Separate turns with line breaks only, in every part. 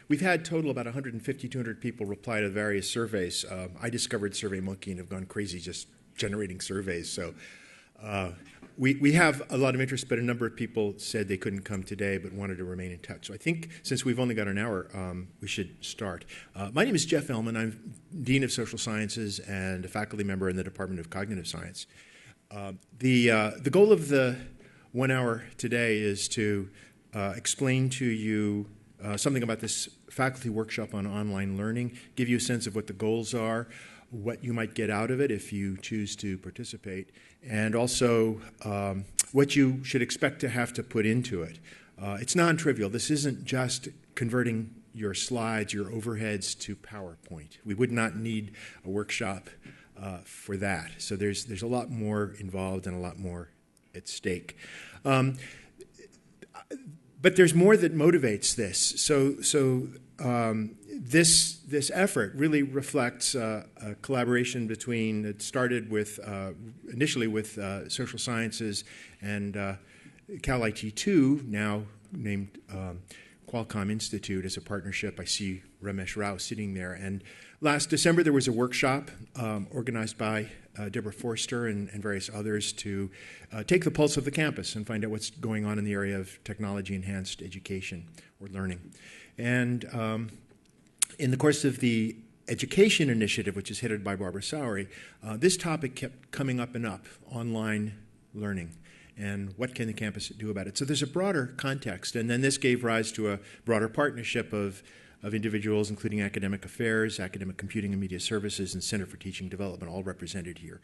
We've had total about 150, 200 people reply to various surveys. I discovered SurveyMonkey and have gone crazy just generating surveys. So we have a lot of interest, but a number of people said they couldn't come today but wanted to remain in touch. So I think since we've only got an hour, we should start. My name is Jeff Elman. I'm Dean of Social Sciences and a faculty member in the Department of Cognitive Science. The goal of the 1 hour today is to explain to you something about this faculty workshop on online learning, give you a sense of what the goals are, what you might get out of it if you choose to participate, and also what you should expect to have to put into it. It's non-trivial. This isn't just converting your slides, your overheads to PowerPoint. We would not need a workshop for that. So there's a lot more involved and a lot more at stake. But there's more that motivates this. So this effort really reflects a collaboration between, it started with, initially with social sciences and Calit2, now named Qualcomm Institute, as a partnership. I see Ramesh Rao sitting there. And last December there was a workshop organized by Deborah Forster and various others to take the pulse of the campus and find out what's going on in the area of technology-enhanced education or learning. And in the course of the education initiative, which is headed by Barbara Sowery, this topic kept coming up and up, online learning, and what can the campus do about it. So there's a broader context, and then this gave rise to a broader partnership of individuals, including Academic Affairs, Academic Computing and Media Services, and Center for Teaching Development, all represented here,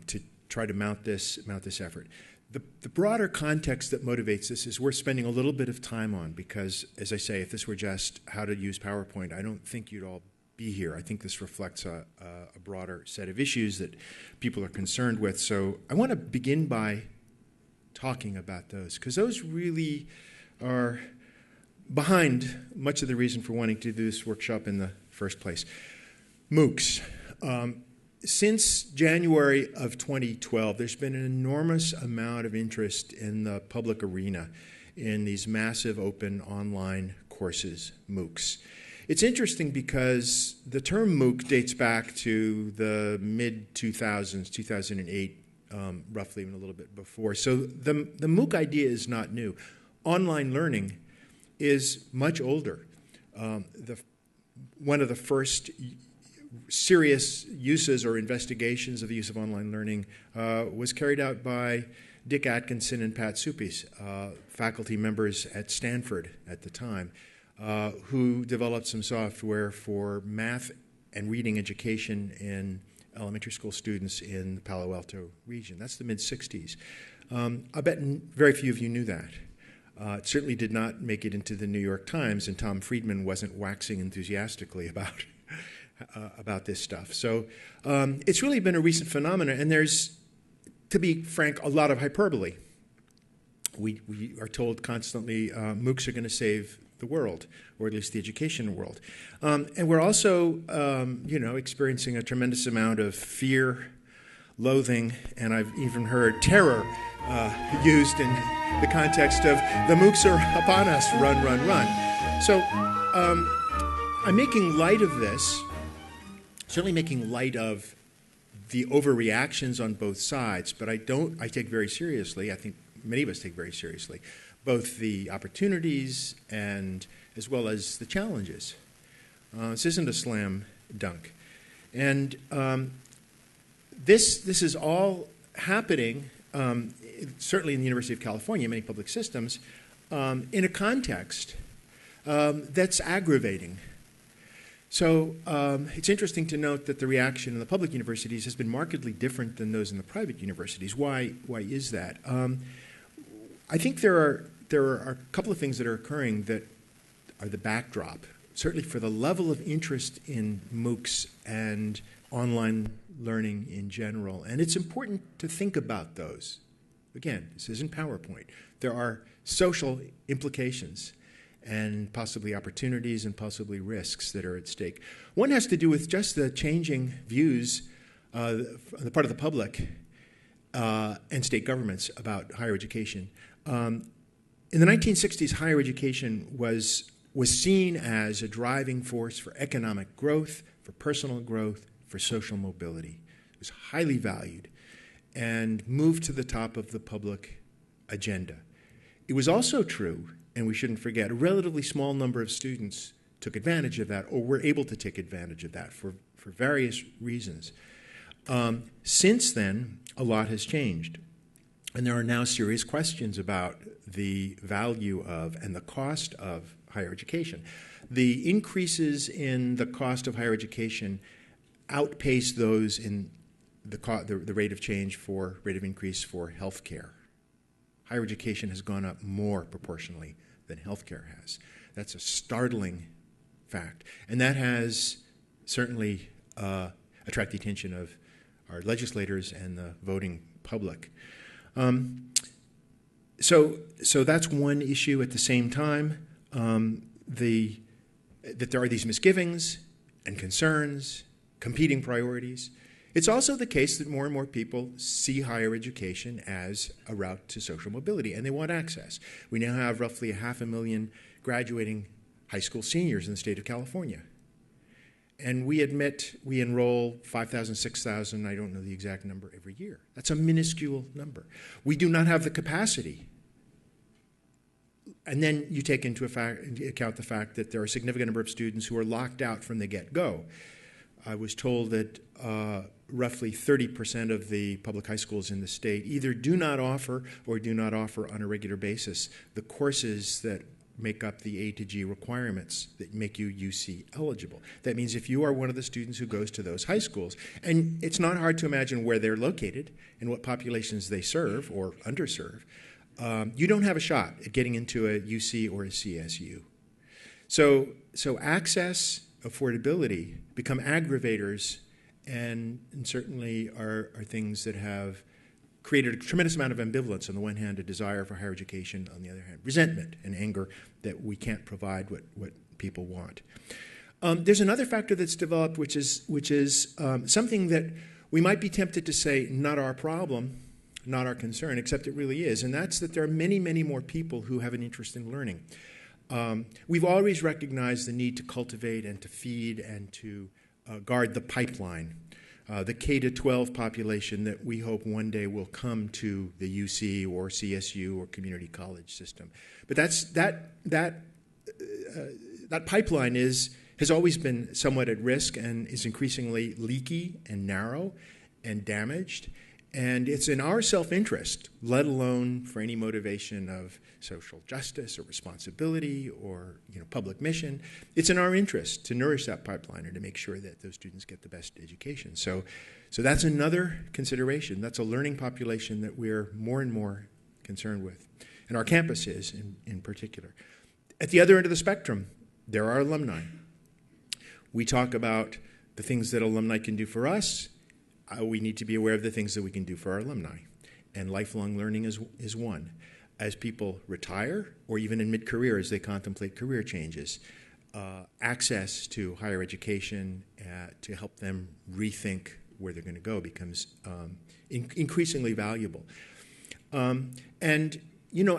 to try to mount this effort. The broader context that motivates this is worth spending a little bit of time on because, as I say, if this were just how to use PowerPoint, I don't think you'd all be here. I think this reflects a broader set of issues that people are concerned with. So I want to begin by talking about those because those really are behind much of the reason for wanting to do this workshop in the first place. MOOCs. Since January of 2012, there's been an enormous amount of interest in the public arena in these massive open online courses, MOOCs. It's interesting because the term MOOC dates back to the mid-2000s, 2008, roughly, even a little bit before. So the MOOC idea is not new. Online learning is much older. One of the first serious uses or investigations of the use of online learning was carried out by Dick Atkinson and Pat Suppies, faculty members at Stanford at the time, who developed some software for math and reading education in elementary school students in the Palo Alto region. That's the mid-'60s. I bet very few of you knew that. It certainly did not make it into the New York Times, and Tom Friedman wasn't waxing enthusiastically about this stuff. So it's really been a recent phenomenon, and there's, to be frank, a lot of hyperbole. We are told constantly MOOCs are going to save the world, or at least the education world. And we're also, experiencing a tremendous amount of fear, loathing, and I've even heard terror used in the context of the MOOCs are upon us, run, run, run. So I'm making light of this, certainly making light of the overreactions on both sides, but I take very seriously, I think many of us take very seriously, both the opportunities and as well as the challenges. This isn't a slam dunk. And this is all happening, certainly in the University of California, many public systems, in a context that's aggravating. So it's interesting to note that the reaction in the public universities has been markedly different than those in the private universities. Why is that? I think there are a couple of things that are occurring that are the backdrop, certainly for the level of interest in MOOCs and online learning in general. And it's important to think about those. Again, this isn't PowerPoint. There are social implications and possibly opportunities and possibly risks that are at stake. One has to do with just the changing views on the part of the public and state governments about higher education. In the 1960s, higher education was was seen as a driving force for economic growth, for personal growth, for social mobility. It was highly valued and moved to the top of the public agenda. It was also true, and we shouldn't forget, a relatively small number of students took advantage of that or were able to take advantage of that for various reasons. Since then, a lot has changed. And there are now serious questions about the value of and the cost of higher education. The increases in the cost of higher education outpace those in the rate of increase for health care. Higher education has gone up more proportionally than health care has. That's a startling fact. And that has certainly attracted the attention of our legislators and the voting public. So that's one issue. At the same time, that there are these misgivings and concerns, competing priorities. It's also the case that more and more people see higher education as a route to social mobility, and they want access. We now have roughly 500,000 graduating high school seniors in the state of California. And we enroll 5,000, 6,000, I don't know the exact number, every year. That's a minuscule number. We do not have the capacity. And then you take into account the fact that there are a significant number of students who are locked out from the get-go. I was told that roughly 30% of the public high schools in the state either do not offer or do not offer on a regular basis the courses that make up the A to G requirements that make you UC eligible. That means if you are one of the students who goes to those high schools, and it's not hard to imagine where they're located and what populations they serve or underserve, you don't have a shot at getting into a UC or a CSU. So access, affordability become aggravators and certainly are things that have created a tremendous amount of ambivalence. On the one hand, a desire for higher education. On the other hand, resentment and anger that we can't provide what people want. There's another factor that's developed, which is something that we might be tempted to say, not our problem, not our concern, except it really is, and that's that there are many, many more people who have an interest in learning. We've always recognized the need to cultivate and to feed and to guard the pipeline, the K-12 population that we hope one day will come to the UC or CSU or community college system. But that pipeline has always been somewhat at risk and is increasingly leaky and narrow and damaged. And it's in our self-interest, let alone for any motivation of social justice or responsibility or public mission. It's in our interest to nourish that pipeline and to make sure that those students get the best education. So that's another consideration. That's a learning population that we're more and more concerned with, and our campus is in particular. At the other end of the spectrum, there are alumni. We talk about the things that alumni can do for us. We need to be aware of the things that we can do for our alumni. And lifelong learning is one. As people retire, or even in mid-career as they contemplate career changes, access to higher education to help them rethink where they're going to go becomes increasingly valuable. And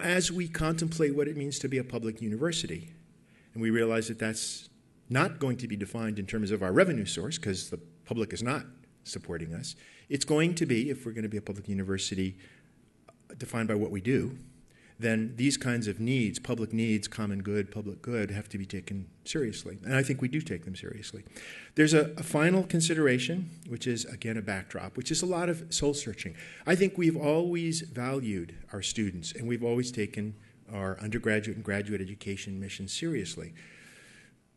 as we contemplate what it means to be a public university, and we realize that that's not going to be defined in terms of our revenue source, because the public is not supporting us. It's going to be, if we're going to be a public university defined by what we do, then these kinds of needs, public needs, common good, public good, have to be taken seriously. And I think we do take them seriously. There's a final consideration, which is, again, a backdrop, which is a lot of soul searching. I think we've always valued our students, and we've always taken our undergraduate and graduate education mission seriously.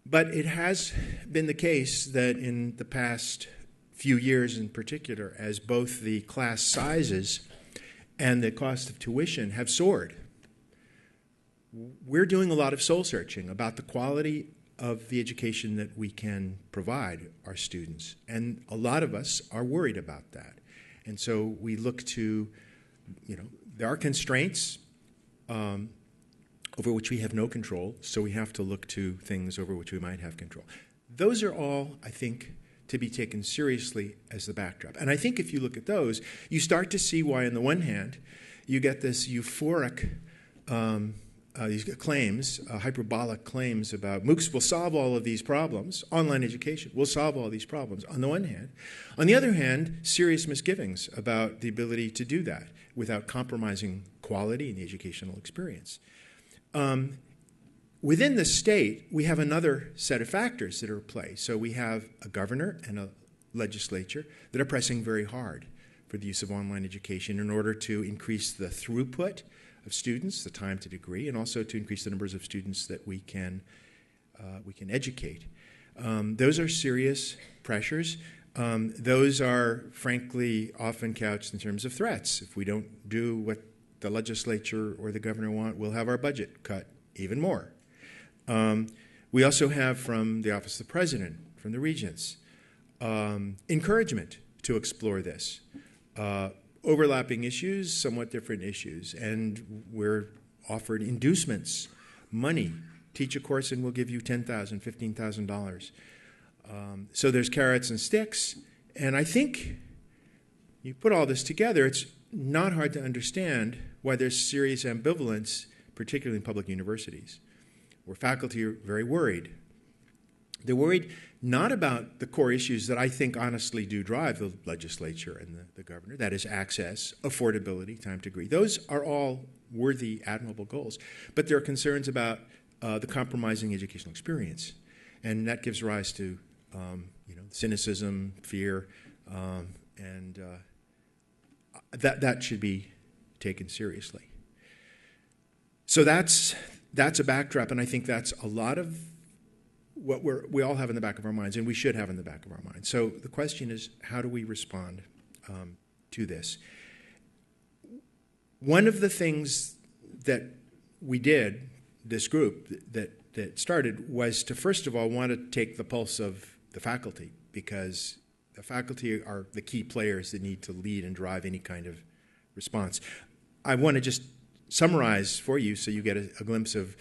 But it has been the case that in the past few years in particular, as both the class sizes and the cost of tuition have soared, we're doing a lot of soul searching about the quality of the education that we can provide our students. And a lot of us are worried about that. And so we look to, there are constraints over which we have no control, so we have to look to things over which we might have control. Those are all, I think, to be taken seriously as the backdrop. And I think if you look at those, you start to see why, on the one hand, you get this euphoric these claims, hyperbolic claims about MOOCs will solve all of these problems, online education will solve all these problems, on the one hand. On the other hand, serious misgivings about the ability to do that without compromising quality in the educational experience. Within the state, we have another set of factors that are at play. So we have a governor and a legislature that are pressing very hard for the use of online education in order to increase the throughput of students, the time to degree, and also to increase the numbers of students that we can educate. Those are serious pressures. Those are, frankly, often couched in terms of threats. If we don't do what the legislature or the governor want, we'll have our budget cut even more. We also have from the Office of the President, from the regents, encouragement to explore this. Overlapping issues, somewhat different issues, and we're offered inducements, money. Teach a course and we'll give you $10,000, $15,000. So there's carrots and sticks, and I think you put all this together, it's not hard to understand why there's serious ambivalence, particularly in public universities, where faculty are very worried. They're worried not about the core issues that I think honestly do drive the legislature and the governor, that is access, affordability, time to degree. Those are all worthy, admirable goals. But there are concerns about the compromising educational experience. And that gives rise to cynicism, fear, and that should be taken seriously. So that's a backdrop, and I think that's a lot of what we all have in the back of our minds, and we should have in the back of our minds. So the question is, how do we respond to this? One of the things that we did, this group that started, was to first of all want to take the pulse of the faculty, because the faculty are the key players that need to lead and drive any kind of response. I want to just summarize for you so you get a glimpse of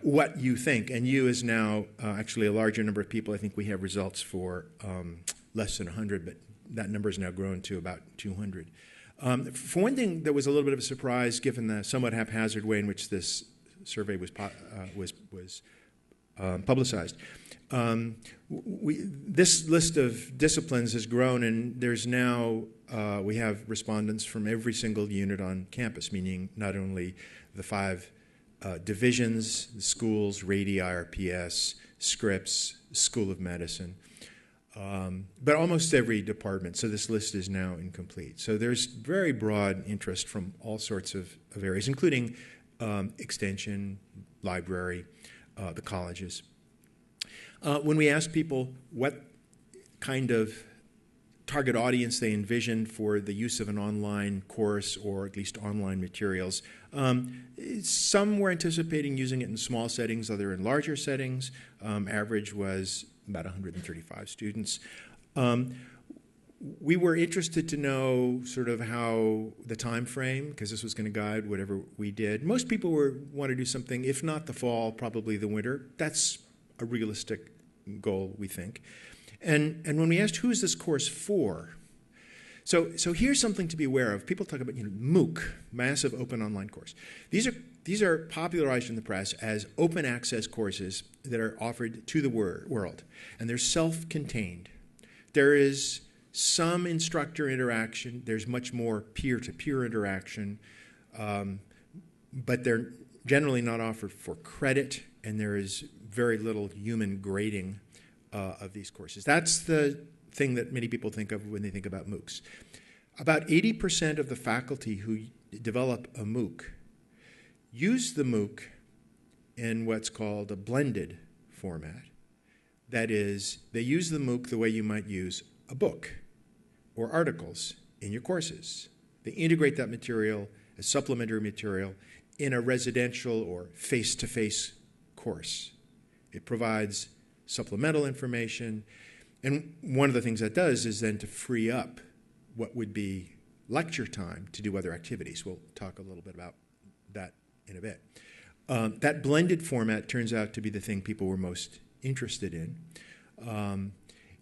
what you think. And you is now actually a larger number of people. I think we have results for less than 100, but that number has now grown to about 200. For one thing, there was a little bit of a surprise given the somewhat haphazard way in which this survey was publicized. This list of disciplines has grown, and there's now, we have respondents from every single unit on campus, meaning not only the 5 divisions, the schools, radii, RPS, Scripps, School of Medicine, but almost every department. So this list is now incomplete. So there's very broad interest from all sorts of areas, including extension, library, the colleges. When we ask people what kind of target audience they envisioned for the use of an online course or at least online materials, some were anticipating using it in small settings, other in larger settings. Average was about 135 students. We were interested to know sort of how the time frame, because this was going to guide whatever we did. Most people want to do something, if not the fall, probably the winter. That's a realistic goal, we think. And when we asked, who is this course for? So here's something to be aware of. People talk about MOOC, Massive Open Online Course. These are popularized in the press as open access courses that are offered to the world, and they're self-contained. There is some instructor interaction. There's much more peer-to-peer interaction, but they're generally not offered for credit, and there is very little human grading of these courses. That's the thing that many people think of when they think about MOOCs. About 80% of the faculty who develop a MOOC use the MOOC in what's called a blended format. That is, they use the MOOC the way you might use a book or articles in your courses. They integrate that material as supplementary material in a residential or face-to-face course. It provides supplemental information, and one of the things that does is then to free up what would be lecture time to do other activities. We'll talk a little bit about that in a bit. That blended format turns out to be the thing people were most interested in.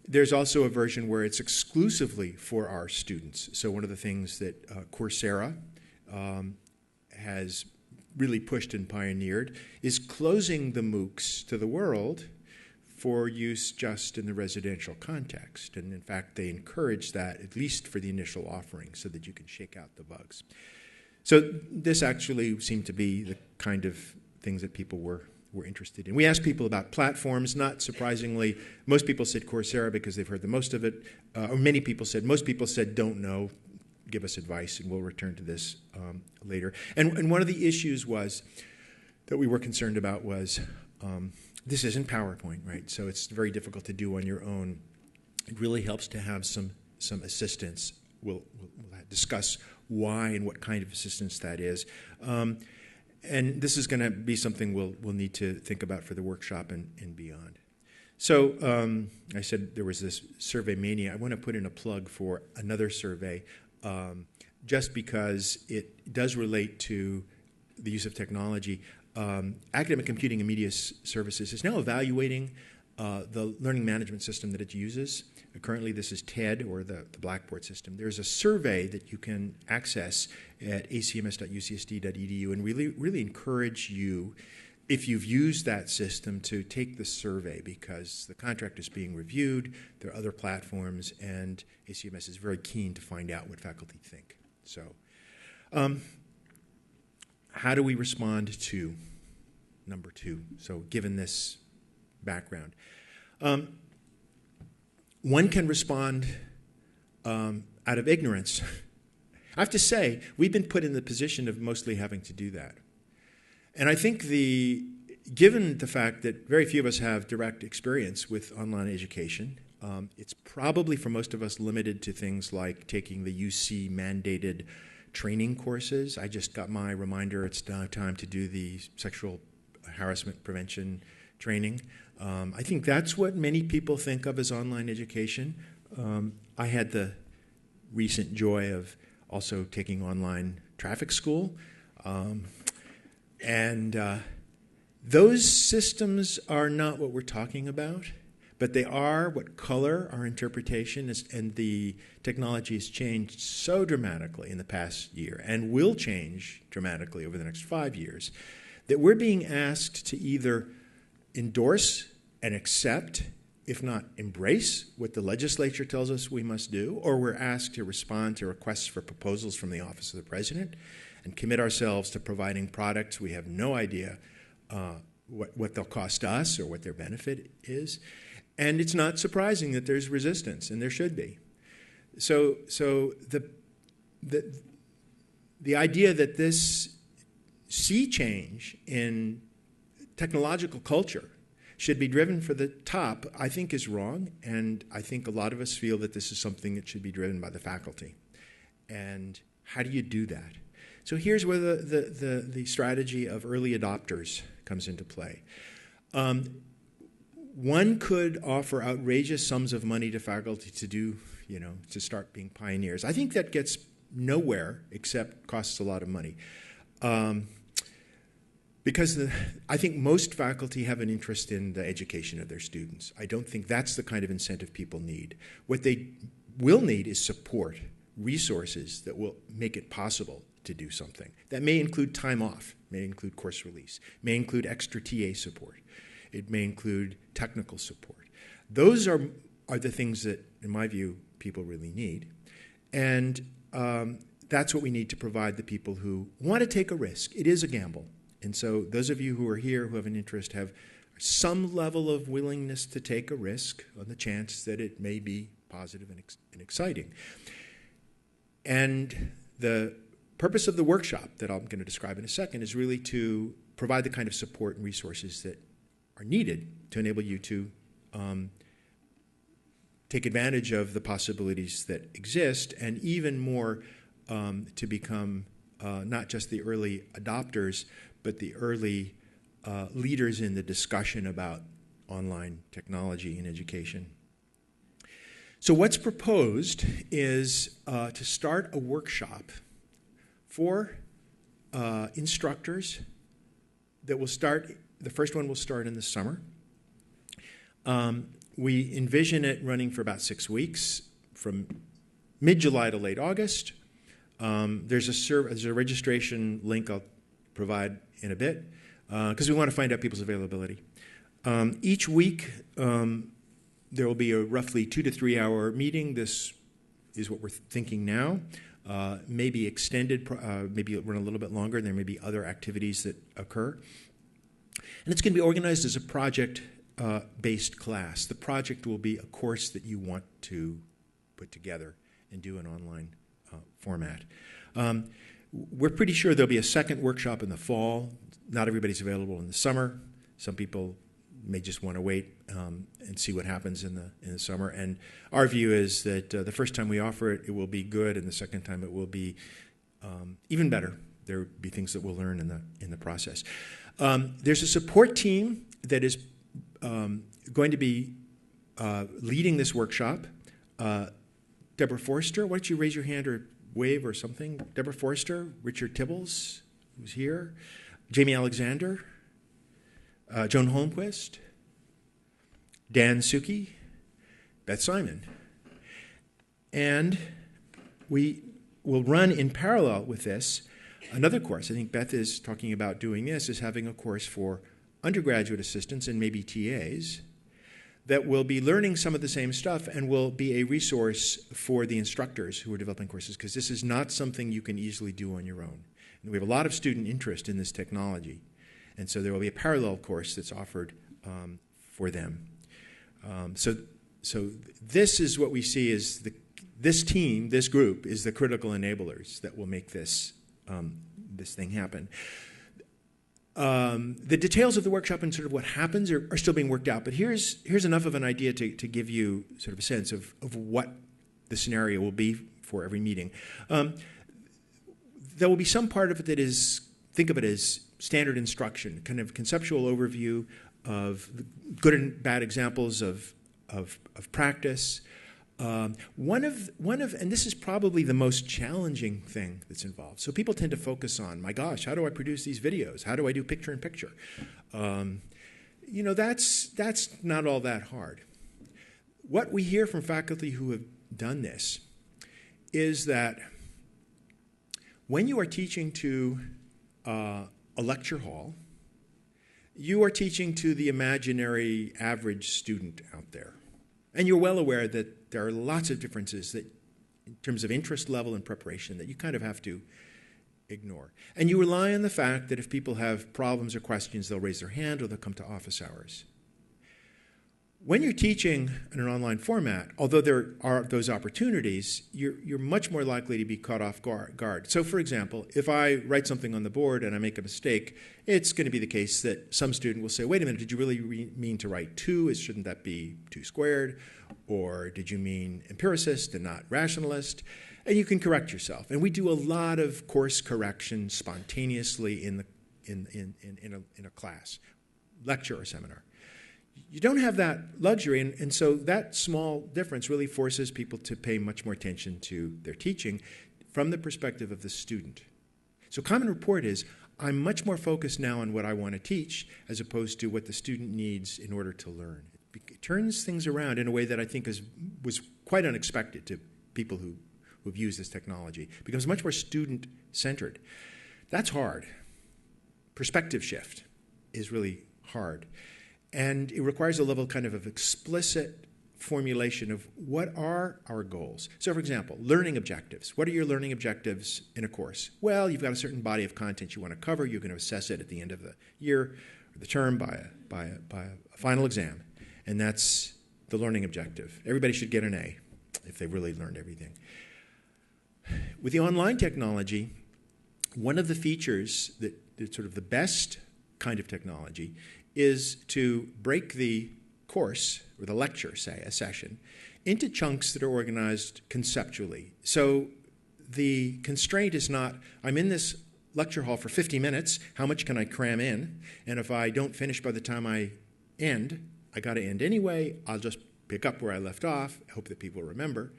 There's also a version where it's exclusively for our students. So one of the things that Coursera has really pushed and pioneered, is closing the MOOCs to the world for use just in the residential context. And in fact, they encourage that, at least for the initial offering, so that you can shake out the bugs. So this actually seemed to be the kind of things that people were interested in. We asked people about platforms. Not surprisingly, most people said Coursera because they've heard the most of it. Or most people said don't know, give us advice, and we'll return to this later. And one of the issues that we were concerned about was this isn't PowerPoint, right? So it's very difficult to do on your own. It really helps to have some assistance. We'll discuss why and what kind of assistance that is. And this is going to be something we'll need to think about for the workshop and beyond. So I said there was this Survey Mania. I want to put in a plug for another survey just because it does relate to the use of technology. Academic Computing and Media Services is now evaluating the learning management system that it uses. Currently, this is TED, or the Blackboard system. There's a survey that you can access at acms.ucsd.edu, and really encourage you, if you've used that system, to take the survey, because the contract is being reviewed, there are other platforms, and ACMS is very keen to find out what faculty think. So how do we respond to number 2? So given this background. One can respond out of ignorance. I have to say, we've been put in the position of mostly having to do that. And I think given the fact that very few of us have direct experience with online education, it's probably for most of us limited to things like taking the UC mandated training courses. I just got my reminder it's now time to do the sexual harassment prevention training. I think that's what many people think of as online education. I had the recent joy of also taking online traffic school. And those systems are not what we're talking about, but they are what color our interpretation is, and the technology has changed so dramatically in the past year and will change dramatically over the next 5 years that we're being asked to either endorse and accept, if not embrace, what the legislature tells us we must do, or we're asked to respond to requests for proposals from the Office of the President and commit ourselves to providing products we have no idea what they'll cost us or what their benefit is. And it's not surprising that there's resistance, and there should be. So the idea that this sea change in technological culture should be driven for the top, I think is wrong, and I think a lot of us feel that this is something that should be driven by the faculty. And how do you do that? So here's where the strategy of early adopters comes into play. One could offer outrageous sums of money to faculty to start being pioneers. I think that gets nowhere except costs a lot of money. Because I think most faculty have an interest in the education of their students. I don't think that's the kind of incentive people need. What they will need is support, resources that will make it possible to do something. That may include time off, may include course release, may include extra TA support. It may include technical support. Those are the things that, in my view, people really need. And that's what we need to provide the people who want to take a risk. It is a gamble. And so those of you who are here who have an interest have some level of willingness to take a risk on the chance that it may be positive and exciting. And the purpose of the workshop that I'm going to describe in a second is really to provide the kind of support and resources that are needed to enable you to take advantage of the possibilities that exist, and even more to become not just the early adopters, but the early leaders in the discussion about online technology in education. So what's proposed is to start a workshop for instructors that will start, the first one will start in the summer. We envision it running for about 6 weeks, from mid-July to late August. There's a registration link I'll provide in a bit, because we want to find out people's availability. Each week, there will be a roughly 2 to 3 hour meeting. This is what we're thinking now. Maybe extended, maybe run a little bit longer. There may be other activities that occur. And it's going to be organized as a project-based class. The project will be a course that you want to put together and do in online format. We're pretty sure there'll be a second workshop in the fall. Not everybody's available in the summer. Some people may just want to wait and see what happens in the summer. And our view is that the first time we offer it, it will be good, and the second time it will be even better. There will be things that we'll learn in the process. There's a support team that is going to be leading this workshop. Deborah Forster, why don't you raise your hand or wave or something? Deborah Forster, Richard Tibbles, who's here, Jamie Alexander, Joan Holmquist, Dan Suki, Beth Simon. And we will run in parallel with this another course. I think Beth is talking about doing this, is having a course for undergraduate assistants and maybe TAs that will be learning some of the same stuff and will be a resource for the instructors who are developing courses, because this is not something you can easily do on your own. And we have a lot of student interest in this technology. And so there will be a parallel course that's offered for them. So this is what we see as this team, this group, is the critical enablers that will make this thing happen. The details of the workshop and sort of what happens are still being worked out, but here's enough of an idea to give you sort of a sense of what the scenario will be for every meeting. There will be some part of it that is, think of it as standard instruction, kind of conceptual overview of good and bad examples of practice. One of, and this is probably the most challenging thing that's involved. So people tend to focus on, my gosh, how do I produce these videos? How do I do picture-in-picture? That's not all that hard. What we hear from faculty who have done this is that when you are teaching to a lecture hall, you are teaching to the imaginary average student out there. And you're well aware that there are lots of differences that, in terms of interest level and preparation, that you kind of have to ignore. And you rely on the fact that if people have problems or questions, they'll raise their hand or they'll come to office hours. When you're teaching in an online format, although there are those opportunities, you're much more likely to be caught off guard. So, for example, if I write something on the board and I make a mistake, it's going to be the case that some student will say, wait a minute, did you really mean to write 2? Shouldn't that be 2 squared? Or did you mean empiricist and not rationalist? And you can correct yourself. And we do a lot of course correction spontaneously in a class, lecture or seminar. You don't have that luxury, and so that small difference really forces people to pay much more attention to their teaching from the perspective of the student. So common report is, I'm much more focused now on what I want to teach as opposed to what the student needs in order to learn. It turns things around in a way that I think was quite unexpected to people who've used this technology. It becomes much more student-centered. That's hard. Perspective shift is really hard. And it requires a level kind of explicit formulation of what are our goals. So, for example, learning objectives. What are your learning objectives in a course? Well, you've got a certain body of content you want to cover. You're going to assess it at the end of the year or the term by a final exam. And that's the learning objective. Everybody should get an A if they really learned everything. With the online technology, one of the features that's sort of the best kind of technology is to break the course, or the lecture, say, a session, into chunks that are organized conceptually. So the constraint is not, I'm in this lecture hall for 50 minutes, how much can I cram in? And if I don't finish by the time I end, I got to end anyway, I'll just pick up where I left off, hope that people remember.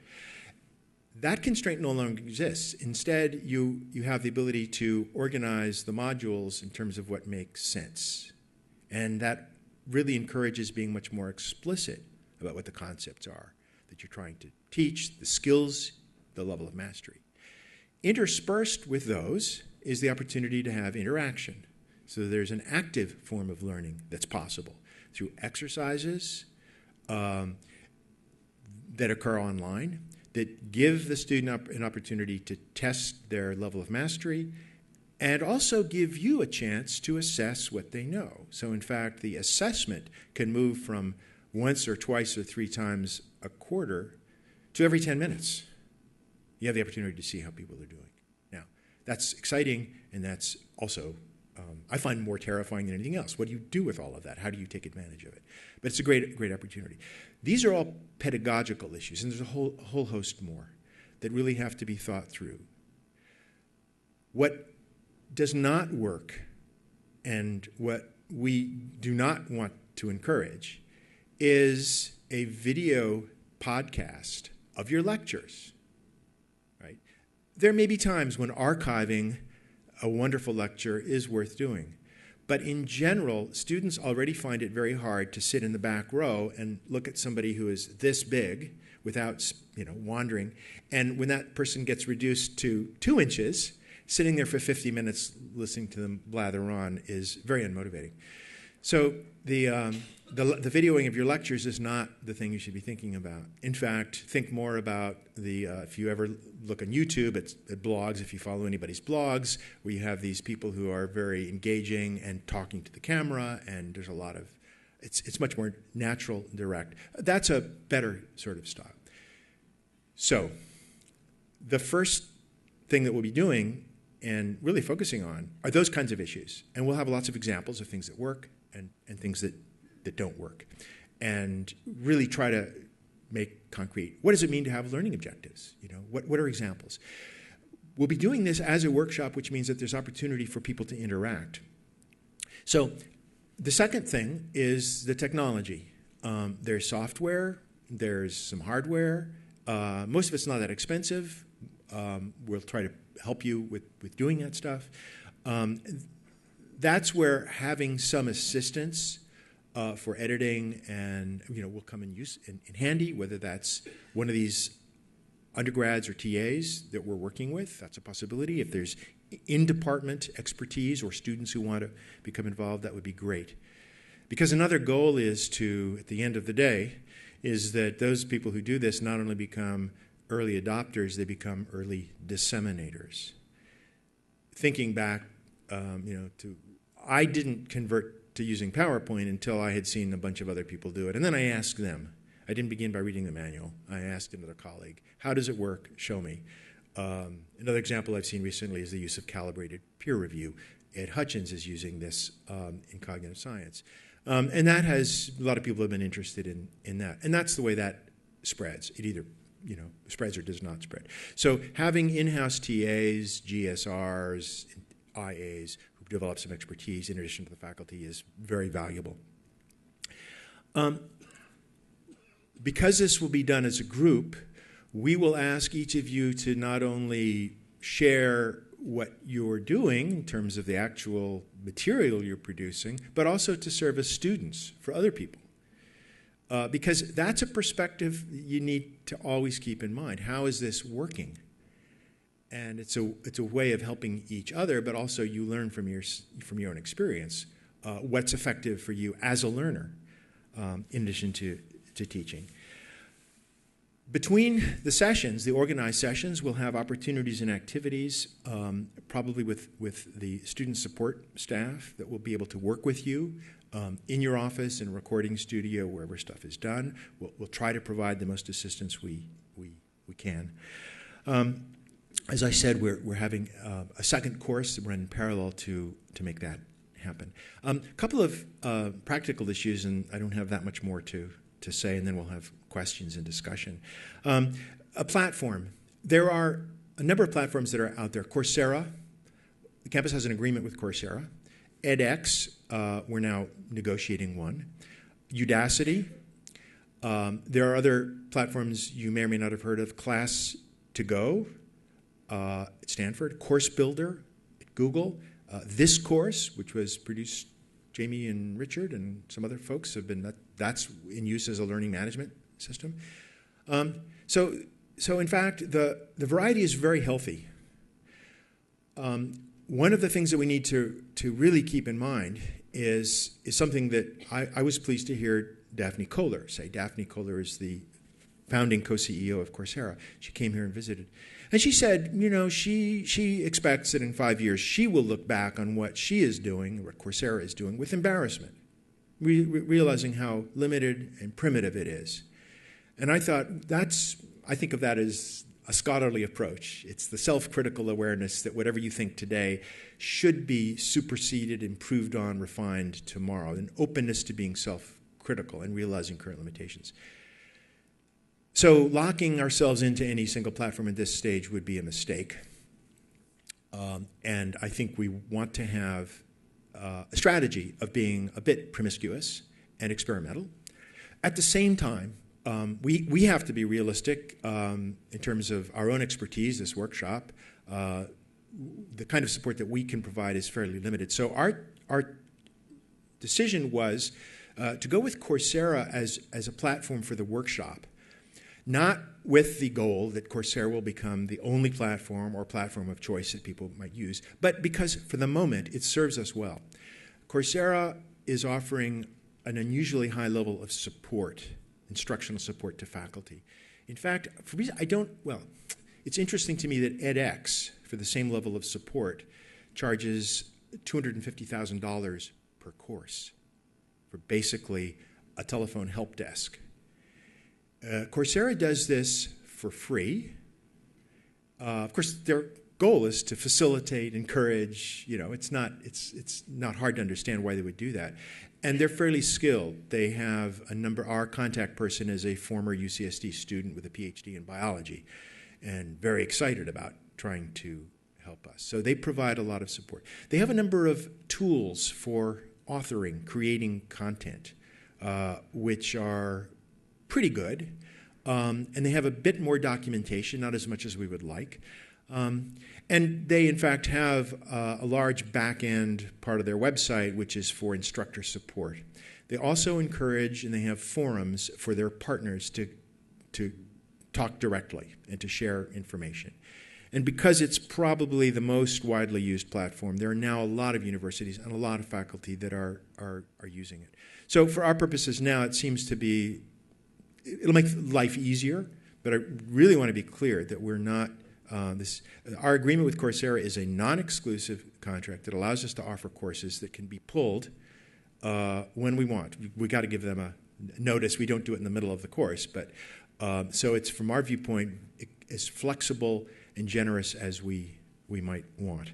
That constraint no longer exists. Instead, you have the ability to organize the modules in terms of what makes sense. And that really encourages being much more explicit about what the concepts are that you're trying to teach, the skills, the level of mastery. Interspersed with those is the opportunity to have interaction. So there's an active form of learning that's possible through exercises that occur online that give the student an opportunity to test their level of mastery and also give you a chance to assess what they know. So in fact, the assessment can move from once or twice or 3 times a quarter to every 10 minutes. You have the opportunity to see how people are doing. Now, that's exciting, and that's also, I find, more terrifying than anything else. What do you do with all of that? How do you take advantage of it? But it's a great, great opportunity. These are all pedagogical issues, and there's a whole host more that really have to be thought through. What does not work, and what we do not want to encourage, is a video podcast of your lectures. Right? There may be times when archiving a wonderful lecture is worth doing. But in general, students already find it very hard to sit in the back row and look at somebody who is this big without, wandering. And when that person gets reduced to 2 inches, sitting there for 50 minutes listening to them blather on is very unmotivating. So the videoing of your lectures is not the thing you should be thinking about. In fact, think more about if you ever look on YouTube at blogs, if you follow anybody's blogs, where you have these people who are very engaging and talking to the camera, and there's a lot of, it's much more natural and direct. That's a better sort of style. So the first thing that we'll be doing and really focusing on are those kinds of issues. And we'll have lots of examples of things that work and things that don't work. And really try to make concrete, what does it mean to have learning objectives? What are examples? We'll be doing this as a workshop, which means that there's opportunity for people to interact. So the second thing is the technology. There's software, there's some hardware. Most of it's not that expensive. We'll try to help you with doing that stuff. That's where having some assistance for editing and will come in handy, whether that's one of these undergrads or TAs that we're working with. That's a possibility. If there's in-department expertise or students who want to become involved, that would be great. Because another goal is to, at the end of the day, is that those people who do this not only become early adopters, they become early disseminators. Thinking back, I didn't convert to using PowerPoint until I had seen a bunch of other people do it. And then I asked them. I didn't begin by reading the manual. I asked another colleague, how does it work? Show me. Another example I've seen recently is the use of calibrated peer review. Ed Hutchins is using this in cognitive science. And that has, a lot of people have been interested in that. And that's the way that spreads. It either spreads or does not spread. So having in-house TAs, GSRs, IAs who develop some expertise in addition to the faculty is very valuable. Because this will be done as a group, we will ask each of you to not only share what you're doing in terms of the actual material you're producing, but also to serve as students for other people. Because that's a perspective you need to always keep in mind. How is this working? And it's a way of helping each other, but also you learn from your own experience what's effective for you as a learner, in addition to teaching. Between the sessions, the organized sessions, we'll have opportunities and activities, probably with the student support staff that will be able to work with you in your office, in a recording studio, wherever stuff is done. We'll try to provide the most assistance we can. As I said, we're having a second course that run in parallel to make that happen. A couple of practical issues, and I don't have that much more to say, and then we'll have questions and discussion. A platform. There are a number of platforms that are out there. Coursera. The campus has an agreement with Coursera. edX, we're now negotiating one. Udacity. There are other platforms you may or may not have heard of. Class2Go at Stanford. Course Builder at Google. This Course, which was produced, Jamie and Richard and some other folks have been, that's in use as a learning management system. So in fact, the variety is very healthy. one of the things that we need to really keep in mind is something that I was pleased to hear Daphne Kohler say. Daphne Kohler is the founding co-CEO of Coursera. She came here and visited. And she said, she expects that in 5 years she will look back on what she is doing, what Coursera is doing, with embarrassment, realizing how limited and primitive it is. And I thought, I think of that as a scholarly approach. It's the self-critical awareness that whatever you think today should be superseded, improved on, refined tomorrow, an openness to being self-critical and realizing current limitations. So locking ourselves into any single platform at this stage would be a mistake. And I think we want to have a strategy of being a bit promiscuous and experimental. At the same time, we have to be realistic in terms of our own expertise, this workshop. The kind of support that we can provide is fairly limited. So our decision was to go with Coursera as a platform for the workshop, not with the goal that Coursera will become the only platform or platform of choice that people might use, but because for the moment it serves us well. Coursera is offering an unusually high level of support, instructional support to faculty. In fact, for me, it's interesting to me that edX, for the same level of support, charges $250,000 per course for basically a telephone help desk. Coursera does this for free. Of course, their goal is to facilitate, encourage. It's not hard to understand why they would do that. And they're fairly skilled. They have our contact person is a former UCSD student with a PhD in biology and very excited about trying to help us. So they provide a lot of support. They have a number of tools for authoring, creating content, which are pretty good. And they have a bit more documentation, not as much as we would like. And they, in fact, have a large back-end part of their website, which is for instructor support. They also encourage, and they have forums for their partners to talk directly and to share information. And because it's probably the most widely used platform, there are now a lot of universities and a lot of faculty that are using it. So for our purposes now, it seems to be, it'll make life easier, but I really want to be clear that we're not, our agreement with Coursera is a non-exclusive contract that allows us to offer courses that can be pulled when we want. We got to give them a notice. We don't do it in the middle of the course, but so it's, from our viewpoint, as flexible and generous as we might want.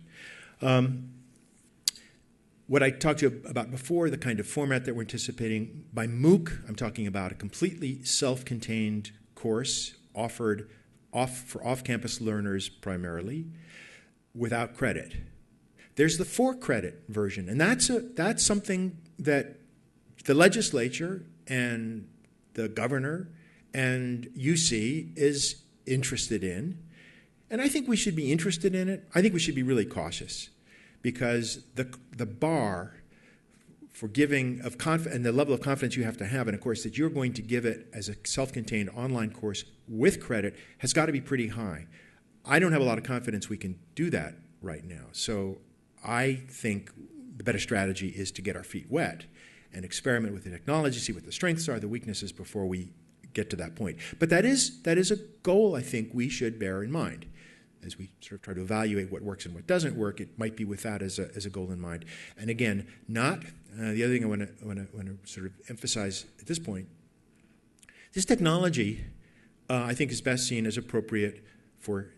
What I talked to you about before, the kind of format that we're anticipating, by MOOC, I'm talking about a completely self-contained course offered for off-campus learners primarily, without credit. There's the for-credit version, and that's something that the legislature and the governor and UC is interested in, and I think we should be interested in it. I think we should be really cautious, because the bar for giving of and the level of confidence you have to have in a course that you're going to give it as a self-contained online course with credit has got to be pretty high. I don't have a lot of confidence we can do that right now. So I think the better strategy is to get our feet wet and experiment with the technology, see what the strengths are, the weaknesses before we get to that point. But that is a goal I think we should bear in mind. As we sort of try to evaluate what works and what doesn't work, it might be with that as a goal in mind. And again, the other thing I want to sort of emphasize at this point, this technology I think is best seen as appropriate for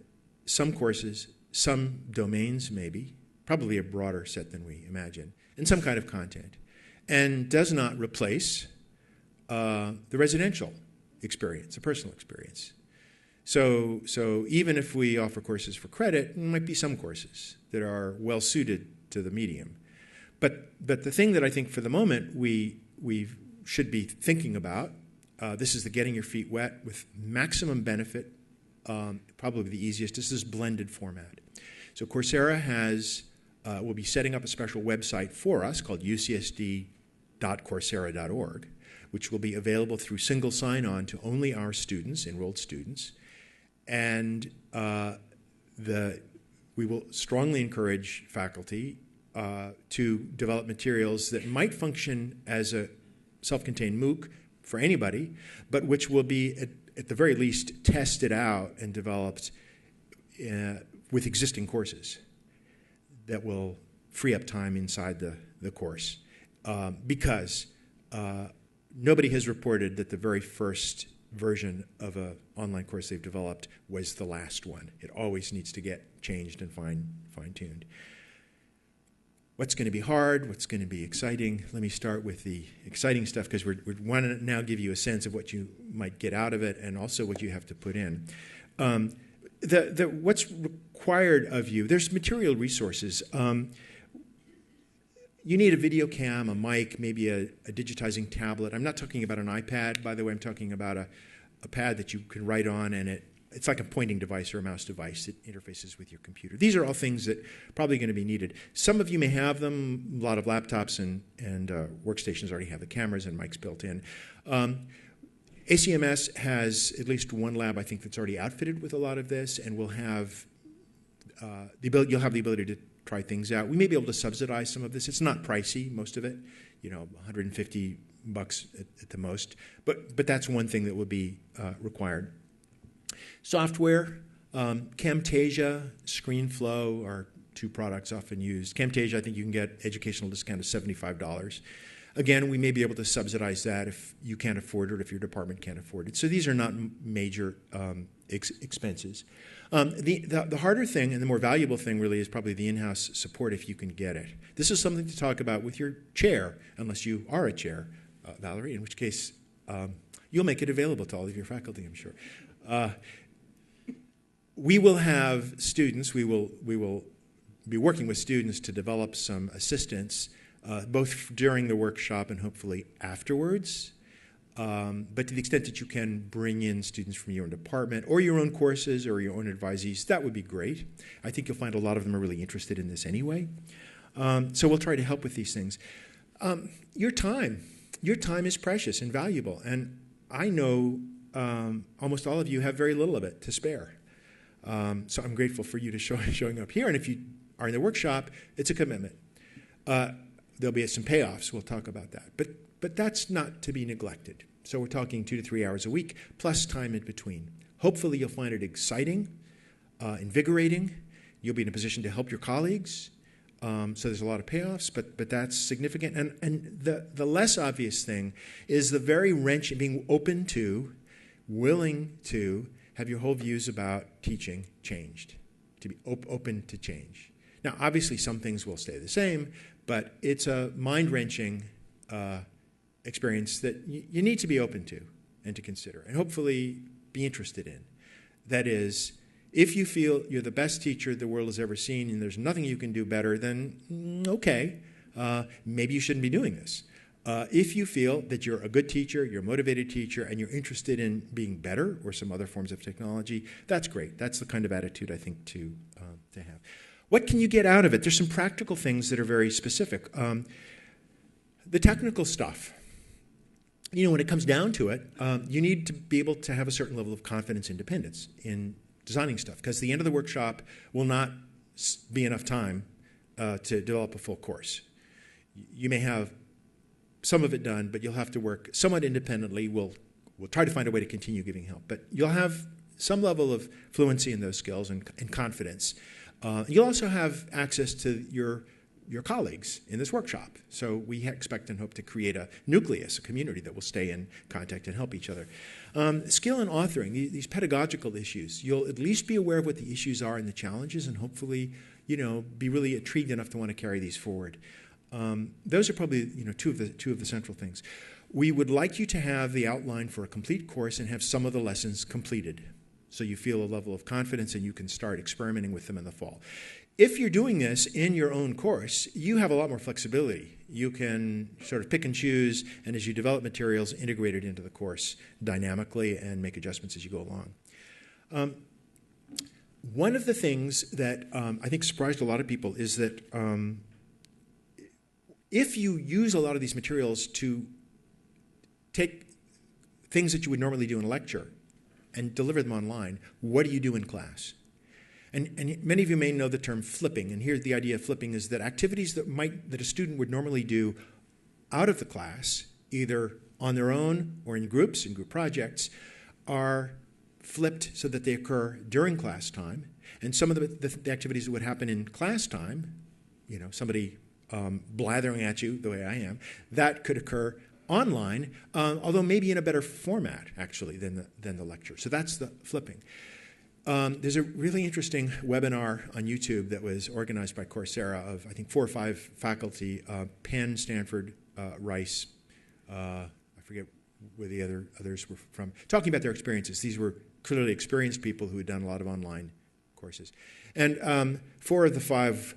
some courses, some domains maybe, probably a broader set than we imagine, and some kind of content, and does not replace the residential experience, the personal experience. So even if we offer courses for credit, there might be some courses that are well suited to the medium. But the thing that I think for the moment we should be thinking about, this is the getting your feet wet with maximum benefit, probably the easiest. This is blended format. So Coursera will be setting up a special website for us called ucsd.coursera.org, which will be available through single sign-on to only our students, enrolled students. And the We will strongly encourage faculty to develop materials that might function as a self-contained MOOC for anybody, but which will be, at the very least, tested out and developed with existing courses that will free up time inside the course. Because nobody has reported that the very first version of an online course they've developed was the last one. It always needs to get changed and fine-tuned. What's going to be hard? What's going to be exciting? Let me start with the exciting stuff, because we want to now give you a sense of what you might get out of it and also what you have to put in. What's required of you, there's material resources. You need a video cam, a mic, maybe a digitizing tablet. I'm not talking about an iPad, by the way. I'm talking about a pad that you can write on, and it's like a pointing device or a mouse device. It interfaces with your computer. These are all things that are probably going to be needed. Some of you may have them. A lot of laptops and workstations already have the cameras and mics built in. ACMS has at least one lab, I think, that's already outfitted with a lot of this, and will have you'll have the ability to try things out. We may be able to subsidize some of this. It's not pricey, most of it, $150 at the most. But that's one thing that will be required. Software, Camtasia, ScreenFlow are two products often used. Camtasia, I think you can get educational discount of $75. Again, we may be able to subsidize that if you can't afford it or if your department can't afford it. So these are not major expenses. The harder thing and the more valuable thing really is probably the in-house support if you can get it. This is something to talk about with your chair, unless you are a chair, Valerie, in which case you'll make it available to all of your faculty, I'm sure. We will have students, we will be working with students to develop some assistance both during the workshop and hopefully afterwards. But to the extent that you can bring in students from your own department or your own courses or your own advisees, that would be great. I think you'll find a lot of them are really interested in this anyway. So we'll try to help with these things. Your time is precious and valuable. And I know almost all of you have very little of it to spare. So I'm grateful for you to showing up here. And if you are in the workshop, it's a commitment. There'll be some payoffs. We'll talk about that. But that's not to be neglected. So we're talking 2 to 3 hours a week, plus time in between. Hopefully you'll find it exciting, invigorating. You'll be in a position to help your colleagues. So there's a lot of payoffs, but that's significant. And the less obvious thing is the very wrench, being open to, willing to have your whole views about teaching changed, to be open to change. Now, obviously, some things will stay the same, but it's a mind-wrenching experience that you need to be open to and to consider, and hopefully be interested in. That is, if you feel you're the best teacher the world has ever seen and there's nothing you can do better, then okay, maybe you shouldn't be doing this. If you feel that you're a good teacher, you're a motivated teacher, and you're interested in being better or some other forms of technology, that's great. That's the kind of attitude I think to have. What can you get out of it? There's some practical things that are very specific. The technical stuff. When it comes down to it, you need to be able to have a certain level of confidence, independence in designing stuff, because the end of the workshop will not be enough time to develop a full course. You may have some of it done, but you'll have to work somewhat independently. We'll try to find a way to continue giving help, but you'll have some level of fluency in those skills and confidence. You'll also have access to your colleagues in this workshop. So we expect and hope to create a nucleus, a community that will stay in contact and help each other. Skill in authoring, these pedagogical issues. You'll at least be aware of what the issues are and the challenges, and hopefully, be really intrigued enough to want to carry these forward. Those are probably two of the central things. We would like you to have the outline for a complete course and have some of the lessons completed, so you feel a level of confidence and you can start experimenting with them in the fall. If you're doing this in your own course, you have a lot more flexibility. You can sort of pick and choose, and as you develop materials, integrate it into the course dynamically and make adjustments as you go along. One of the things that I think surprised a lot of people is that if you use a lot of these materials to take things that you would normally do in a lecture and deliver them online, what do you do in class? And many of you may know the term flipping. And here the idea of flipping is that activities that a student would normally do out of the class, either on their own or in groups, in group projects, are flipped so that they occur during class time. And some of the activities that would happen in class time, somebody blathering at you the way I am, that could occur online, although maybe in a better format, actually, than the lecture. So that's the flipping. There's a really interesting webinar on YouTube that was organized by Coursera of, I think, 4 or 5 faculty, Penn, Stanford, Rice, I forget where the others were from, talking about their experiences. These were clearly experienced people who had done a lot of online courses. And 4 of the 5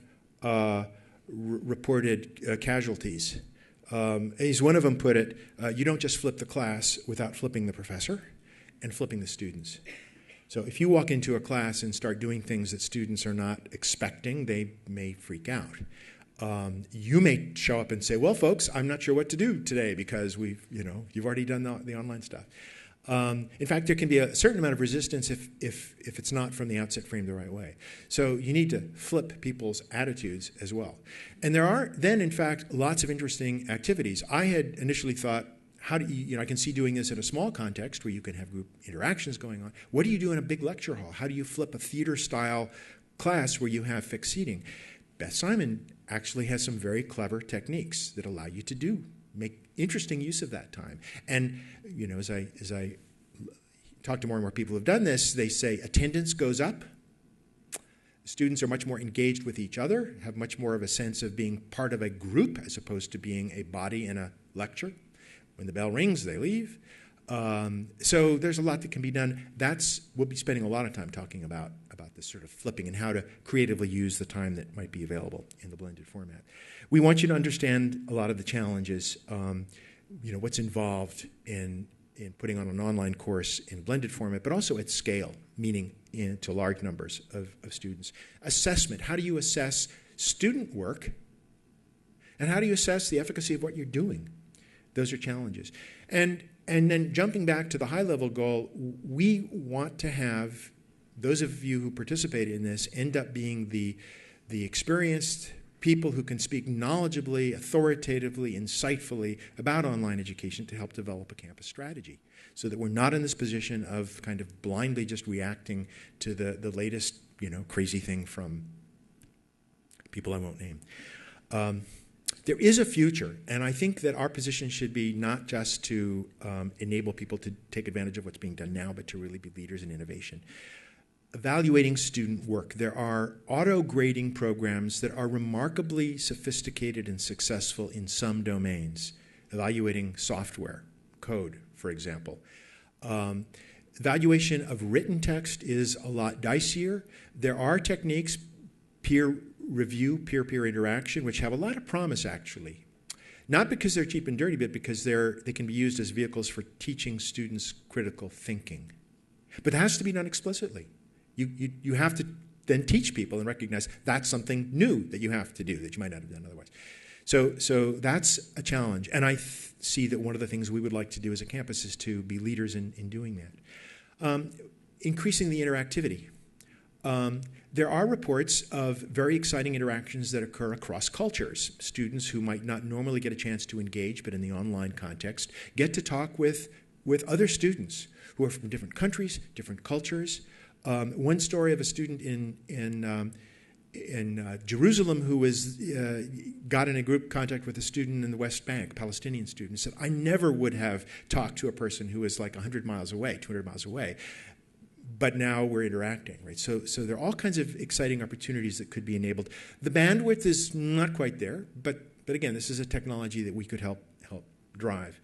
reported casualties. As one of them put it, you don't just flip the class without flipping the professor and flipping the students. So if you walk into a class and start doing things that students are not expecting, they may freak out. You may show up and say, well, folks, I'm not sure what to do today because you've already done the online stuff. In fact, there can be a certain amount of resistance if it's not from the outset framed the right way. So you need to flip people's attitudes as well. And there are then, in fact, lots of interesting activities. I had initially thought, how do I can see doing this in a small context where you can have group interactions going on. What do you do in a big lecture hall? How do you flip a theater-style class where you have fixed seating? Beth Simon actually has some very clever techniques that allow you to make interesting use of that time. And as I talk to more and more people who have done this, they say attendance goes up. Students are much more engaged with each other, have much more of a sense of being part of a group as opposed to being a body in a lecture. When the bell rings, they leave. So there's a lot that can be done. We'll be spending a lot of time talking about this sort of flipping and how to creatively use the time that might be available in the blended format. We want you to understand a lot of the challenges, what's involved in putting on an online course in blended format, but also at scale, meaning to large numbers of students. Assessment, how do you assess student work, and how do you assess the efficacy of what you're doing? Those are challenges. And then jumping back to the high-level goal, we want to have those of you who participate in this end up being the experienced people who can speak knowledgeably, authoritatively, insightfully about online education to help develop a campus strategy so that we're not in this position of kind of blindly just reacting to the latest, crazy thing from people I won't name. There is a future, and I think that our position should be not just to enable people to take advantage of what's being done now, but to really be leaders in innovation. Evaluating student work. There are auto-grading programs that are remarkably sophisticated and successful in some domains. Evaluating software, code, for example. Evaluation of written text is a lot dicier. There are techniques, peer review, peer-peer interaction, which have a lot of promise, actually. Not because they're cheap and dirty, but because they can be used as vehicles for teaching students critical thinking. But it has to be done explicitly. You have to then teach people and recognize that's something new that you have to do that you might not have done otherwise. So that's a challenge. And I see that one of the things we would like to do as a campus is to be leaders in doing that. Increasing the interactivity. There are reports of very exciting interactions that occur across cultures. Students who might not normally get a chance to engage, but in the online context, get to talk with other students who are from different countries, different cultures. One story of a student in Jerusalem who got in a group contact with a student in the West Bank, Palestinian student, said, I never would have talked to a person who was like 100 miles away, 200 miles away. But now we're interacting, right? So there are all kinds of exciting opportunities that could be enabled. The bandwidth is not quite there, but again, this is a technology that we could help drive.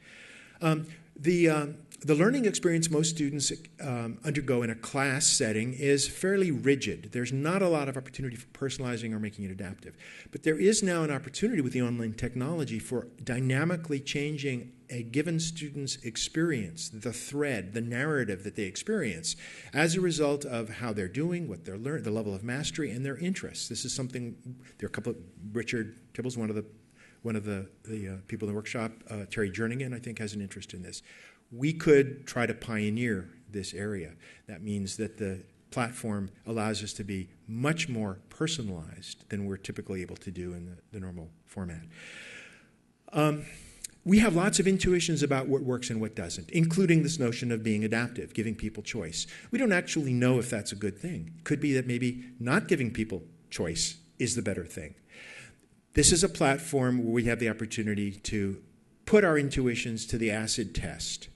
The learning experience most students undergo in a class setting is fairly rigid. There's not a lot of opportunity for personalizing or making it adaptive. But there is now an opportunity with the online technology for dynamically changing a given student's experience, the thread, the narrative that they experience, as a result of how they're doing, what they're learning, the level of mastery, and their interests. This is something, there are a couple of, Richard Tibble's one of the people in the workshop, Terry Jerningan, I think, has an interest in this. We could try to pioneer this area. That means that the platform allows us to be much more personalized than we're typically able to do in the normal format. We have lots of intuitions about what works and what doesn't, including this notion of being adaptive, giving people choice. We don't actually know if that's a good thing. It could be that maybe not giving people choice is the better thing. This is a platform where we have the opportunity to put our intuitions to the acid test.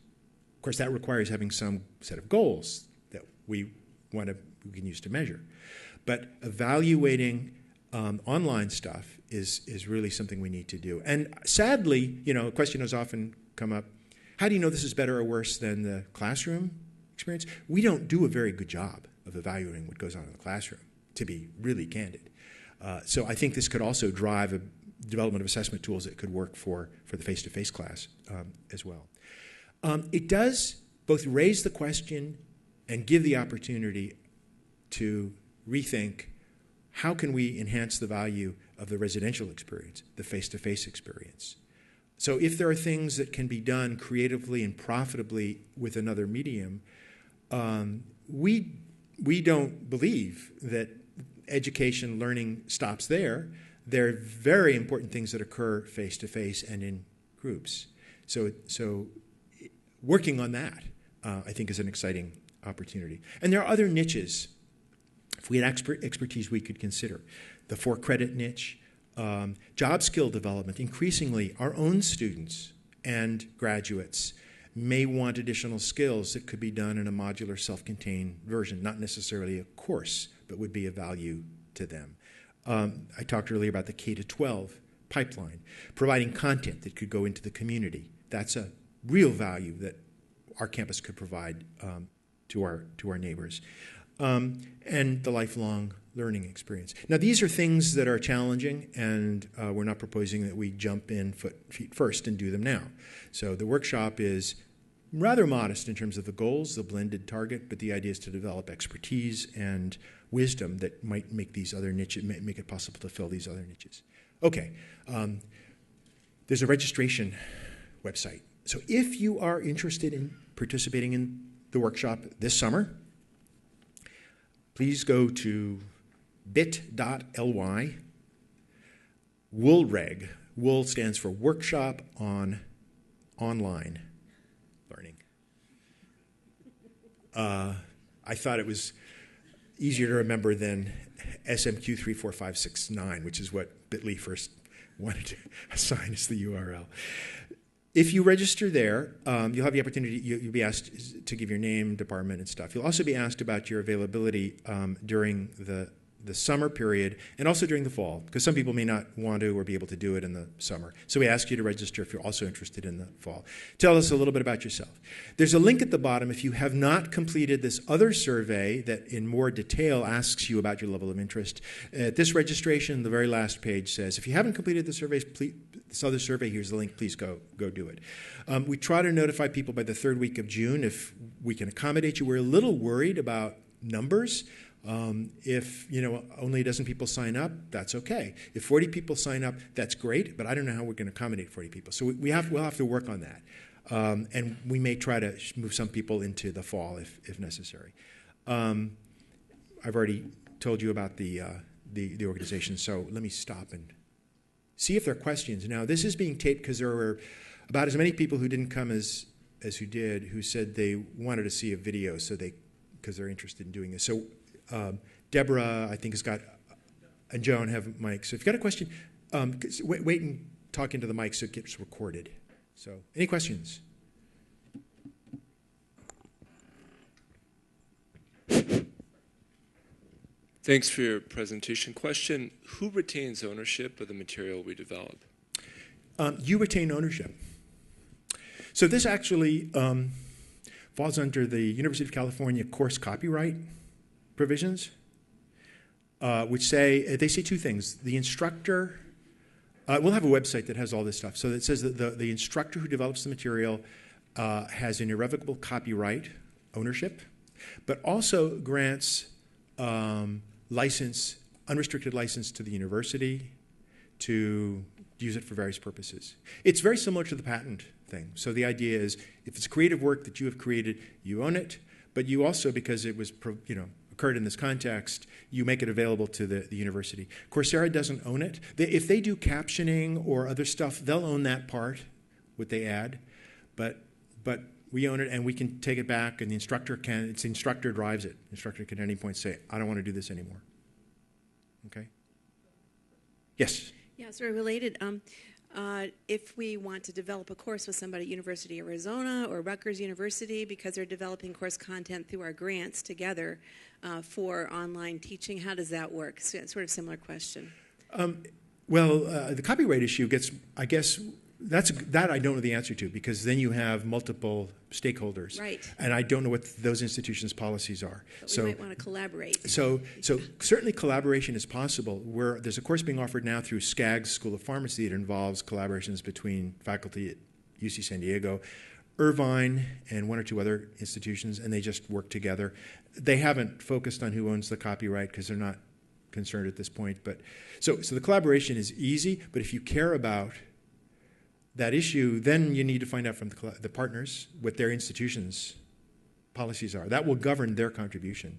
Of course, that requires having some set of goals that we can use to measure. But evaluating online stuff is really something we need to do. And sadly, a question has often come up, how do you know this is better or worse than the classroom experience? We don't do a very good job of evaluating what goes on in the classroom, to be really candid. So I think this could also drive a development of assessment tools that could work for the face-to-face class as well. It does both raise the question and give the opportunity to rethink how can we enhance the value of the residential experience, the face-to-face experience. So if there are things that can be done creatively and profitably with another medium, we don't believe that education, learning stops there. There are very important things that occur face-to-face and in groups. So working on that, I think, is an exciting opportunity. And there are other niches. If we had expertise, we could consider. The 4-credit niche, job skill development. Increasingly, our own students and graduates may want additional skills that could be done in a modular, self-contained version, not necessarily a course, but would be of value to them. I talked earlier about the K-12 pipeline, providing content that could go into the community. That's a real value that our campus could provide to our neighbors. And the lifelong learning experience. Now, these are things that are challenging, and we're not proposing that we jump in feet first and do them now. So the workshop is rather modest in terms of the goals, the blended target, but the idea is to develop expertise and wisdom that might make these other niches, make it possible to fill these other niches. Okay, there's a registration website. So if you are interested in participating in the workshop this summer, please go to bit.ly, WOOLREG. WOOL stands for Workshop on Online Learning. I thought it was easier to remember than SMQ34569, which is what Bitly first wanted to assign as the URL. If you register there, you'll have the opportunity, you'll be asked to give your name, department, and stuff. You'll also be asked about your availability during the summer period and also during the fall, because some people may not want to or be able to do it in the summer. So we ask you to register if you're also interested in the fall. Tell us a little bit about yourself. There's a link at the bottom if you have not completed this other survey that in more detail asks you about your level of interest. At this registration, the very last page says, if you haven't completed the surveys, please, this other survey, here's the link, please go do it. We try to notify people by the 3rd week of June if we can accommodate you. We're a little worried about numbers. If only a dozen people sign up, that's okay. If 40 people sign up, that's great, but I don't know how we're going to accommodate 40 people. So we'll have to work on that. And we may try to move some people into the fall if necessary. I've already told you about the organization, so let me stop and see if there are questions. Now, this is being taped because there were about as many people who didn't come as who did, who said they wanted to see a video because they're interested in doing this. So Deborah, I think, has got, and Joan have mics. So if you've got a question, wait and talk into the mic so it gets recorded. So any questions?
Thanks for your presentation. Question, who retains ownership of the material we develop?
You retain ownership. So this actually falls under the University of California course copyright provisions, which say, they say two things. The instructor, we'll have a website that has all this stuff. So it says that the instructor who develops the material has an irrevocable copyright ownership, but also grants unrestricted license to the university to use it for various purposes. It's very similar to the patent thing. So the idea is, if it's creative work that you have created, you own it, but you also, because it was occurred in this context, you make it available to the university. Coursera doesn't own it. If they do captioning or other stuff, they'll own that part, what they add, but we own it, and we can take it back, and the instructor drives it. The instructor can at any point say, I don't want to do this anymore. Okay? Yes?
Yeah, sort of related. If we want to develop a course with somebody at University of Arizona or Rutgers University because they're developing course content through our grants together for online teaching, how does that work? Sort of similar question.
The copyright issue gets, I guess, that I don't know the answer to, because then you have multiple stakeholders.
Right.
And I don't know what those institutions' policies are.
But we might want to collaborate.
So certainly collaboration is possible. There's a course being offered now through Skaggs School of Pharmacy that involves collaborations between faculty at UC San Diego, Irvine, and one or two other institutions, and they just work together. They haven't focused on who owns the copyright because they're not concerned at this point. But so the collaboration is easy, but if you care about that issue, then you need to find out from the partners what their institutions' policies are. That will govern their contribution.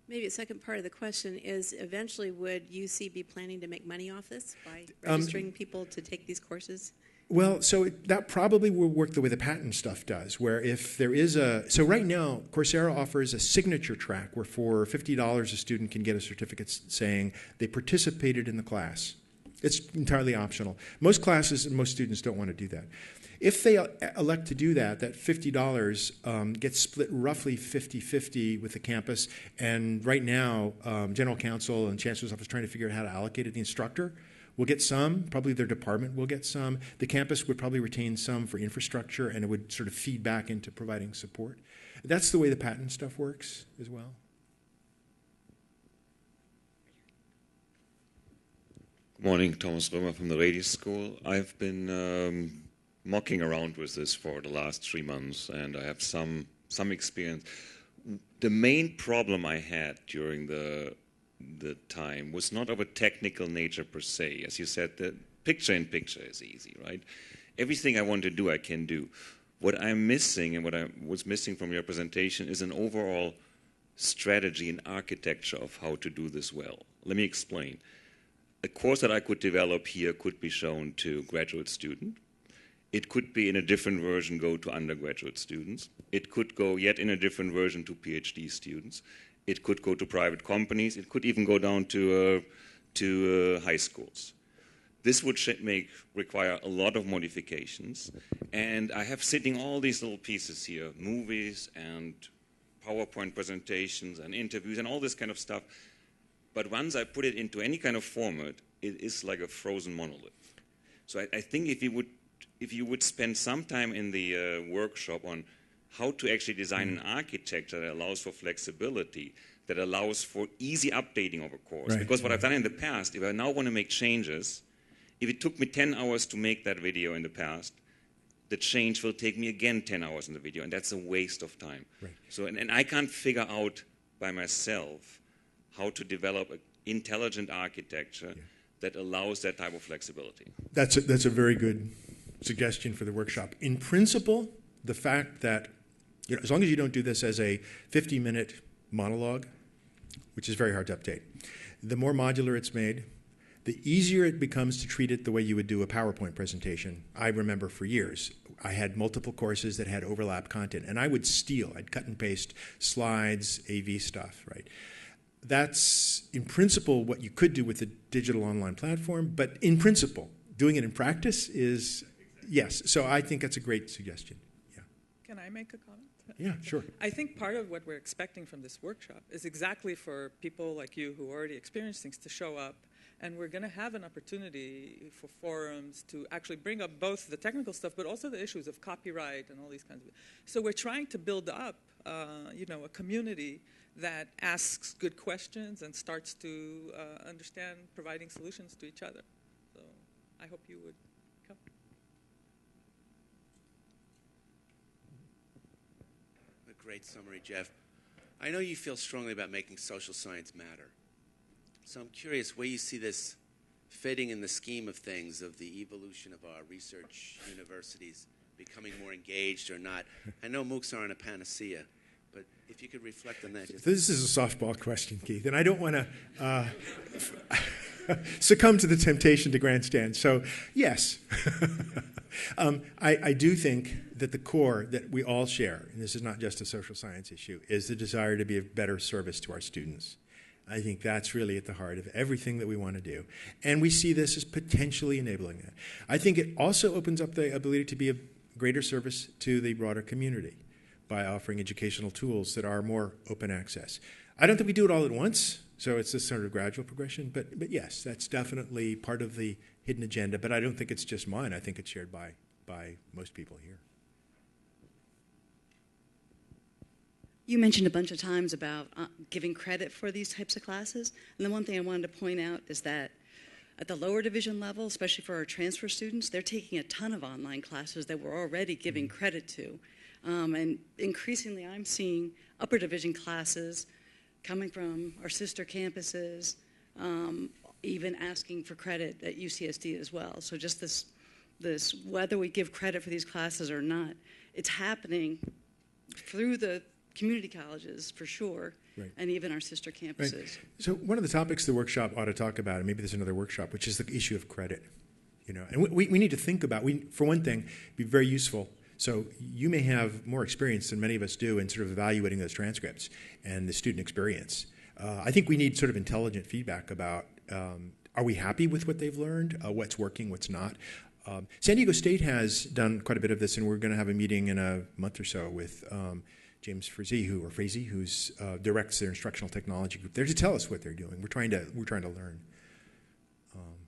Maybe a second part of the question is, eventually would UC be planning to make money off this by registering people to take these courses?
Well, so that probably will work the way the patent stuff does, where if there is so right now, Coursera offers a signature track where for $50 a student can get a certificate saying they participated in the class. It's entirely optional. Most classes and most students don't want to do that. If they elect to do that, that $50 gets split roughly 50-50 with the campus. And right now, General Counsel and Chancellor's Office are trying to figure out how to allocate it. The instructor will get some, probably their department will get some. The campus would probably retain some for infrastructure, and it would sort of feed back into providing support. That's the way the patent stuff works as well.
Good morning, Thomas Römer from the Radio School. I've been mucking around with this for the last 3 months, and I have some experience. The main problem I had during the time was not of a technical nature per se. As you said, the picture-in-picture is easy, right? Everything I want to do, I can do. What I'm missing, and what I was missing from your presentation, is an overall strategy and architecture of how to do this well. Let me explain. A course that I could develop here could be shown to graduate students. It could be in a different version go to undergraduate students. It could go yet in a different version to PhD students. It could go to private companies. It could even go down to high schools. This would require a lot of modifications. And I have sitting all these little pieces here, movies and PowerPoint presentations and interviews and all this kind of stuff. But once I put it into any kind of format, it is like a frozen monolith. So I think if you would spend some time in the workshop on how to actually design an architecture that allows for flexibility, that allows for easy updating of a course. Right. Because what I've done in the past, if I now want to make changes, if it took me 10 hours to make that video in the past, the change will take me again 10 hours in the video, and that's a waste of time. Right. So, and I can't figure out by myself how to develop an intelligent architecture that allows that type of flexibility. That's
a very good suggestion for the workshop. In principle, the fact that as long as you don't do this as a 50-minute monologue, which is very hard to update, the more modular it's made, the easier it becomes to treat it the way you would do a PowerPoint presentation. I remember for years, I had multiple courses that had overlap content, and I'd cut and paste slides, AV stuff, right? That's, in principle, what you could do with a digital online platform, but in principle, doing it in practice is, yes. So I think that's a great suggestion. Yeah.
Can I make a comment?
Yeah, sure.
I think part of what we're expecting from this workshop is exactly for people like you who already experience things to show up, and we're going to have an opportunity for forums to actually bring up both the technical stuff, but also the issues of copyright and all these kinds of. So we're trying to build up, a community that asks good questions and starts to understand providing solutions to each other. So I hope you would come.
A great summary, Jeff. I know you feel strongly about making social science matter. So I'm curious where you see this fitting in the scheme of things, of the evolution of our research universities becoming more engaged or not. I know MOOCs aren't a panacea, but if you could reflect on that.
This is a softball question, Keith, and I don't want to succumb to the temptation to grandstand. So, yes. I do think that the core that we all share, and this is not just a social science issue, is the desire to be of better service to our students. I think that's really at the heart of everything that we want to do. And we see this as potentially enabling that. I think it also opens up the ability to be of greater service to the broader community by offering educational tools that are more open access. I don't think we do it all at once, so it's this sort of gradual progression, but yes, that's definitely part of the hidden agenda, but I don't think it's just mine. I think it's shared by most people here.
You mentioned a bunch of times about giving credit for these types of classes. And the one thing I wanted to point out is that at the lower division level, especially for our transfer students, they're taking a ton of online classes that we're already giving credit to. And increasingly, I'm seeing upper division classes coming from our sister campuses, even asking for credit at UCSD as well. So just this whether we give credit for these classes or not, it's happening through the community colleges for sure, right, and even our sister campuses.
Right. So one of the topics the workshop ought to talk about, and maybe there's another workshop, which is the issue of credit. And we need to think about, for one thing, be very useful. So you may have more experience than many of us do in sort of evaluating those transcripts and the student experience. I think we need sort of intelligent feedback about, are we happy with what they've learned, what's working, what's not. San Diego State has done quite a bit of this, and we're going to have a meeting in a month or so with James Frazee, who directs their instructional technology group there to tell us what they're doing. We're trying to learn.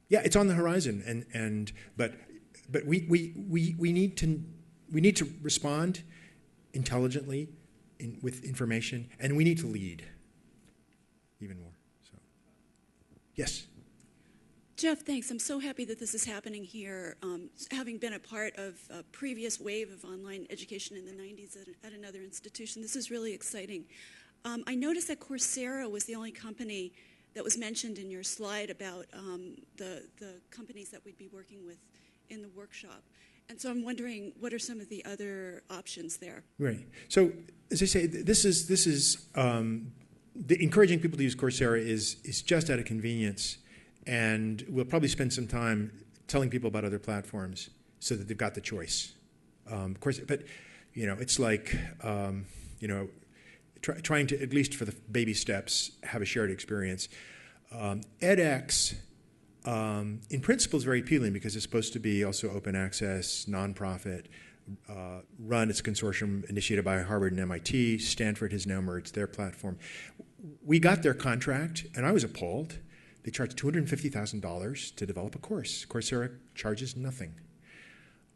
Yeah, it's on the horizon, but we need to respond intelligently with information, and we need to lead even more. So, yes.
Jeff, thanks. I'm so happy that this is happening here. Having been a part of a previous wave of online education in the 90s at another institution, this is really exciting. I noticed that Coursera was the only company that was mentioned in your slide about the companies that we'd be working with in the workshop. And so I'm wondering, what are some of the other options there?
Right. So, as I say, this is encouraging people to use Coursera is just out of convenience. And we'll probably spend some time telling people about other platforms so that they've got the choice. Of course, but it's like trying to, at least for the baby steps, have a shared experience. edX, in principle, is very appealing because it's supposed to be also open access, nonprofit, run. It's a consortium initiated by Harvard and MIT. Stanford has now merged their platform. We got their contract, and I was appalled. They charge $250,000 to develop a course. Coursera charges nothing.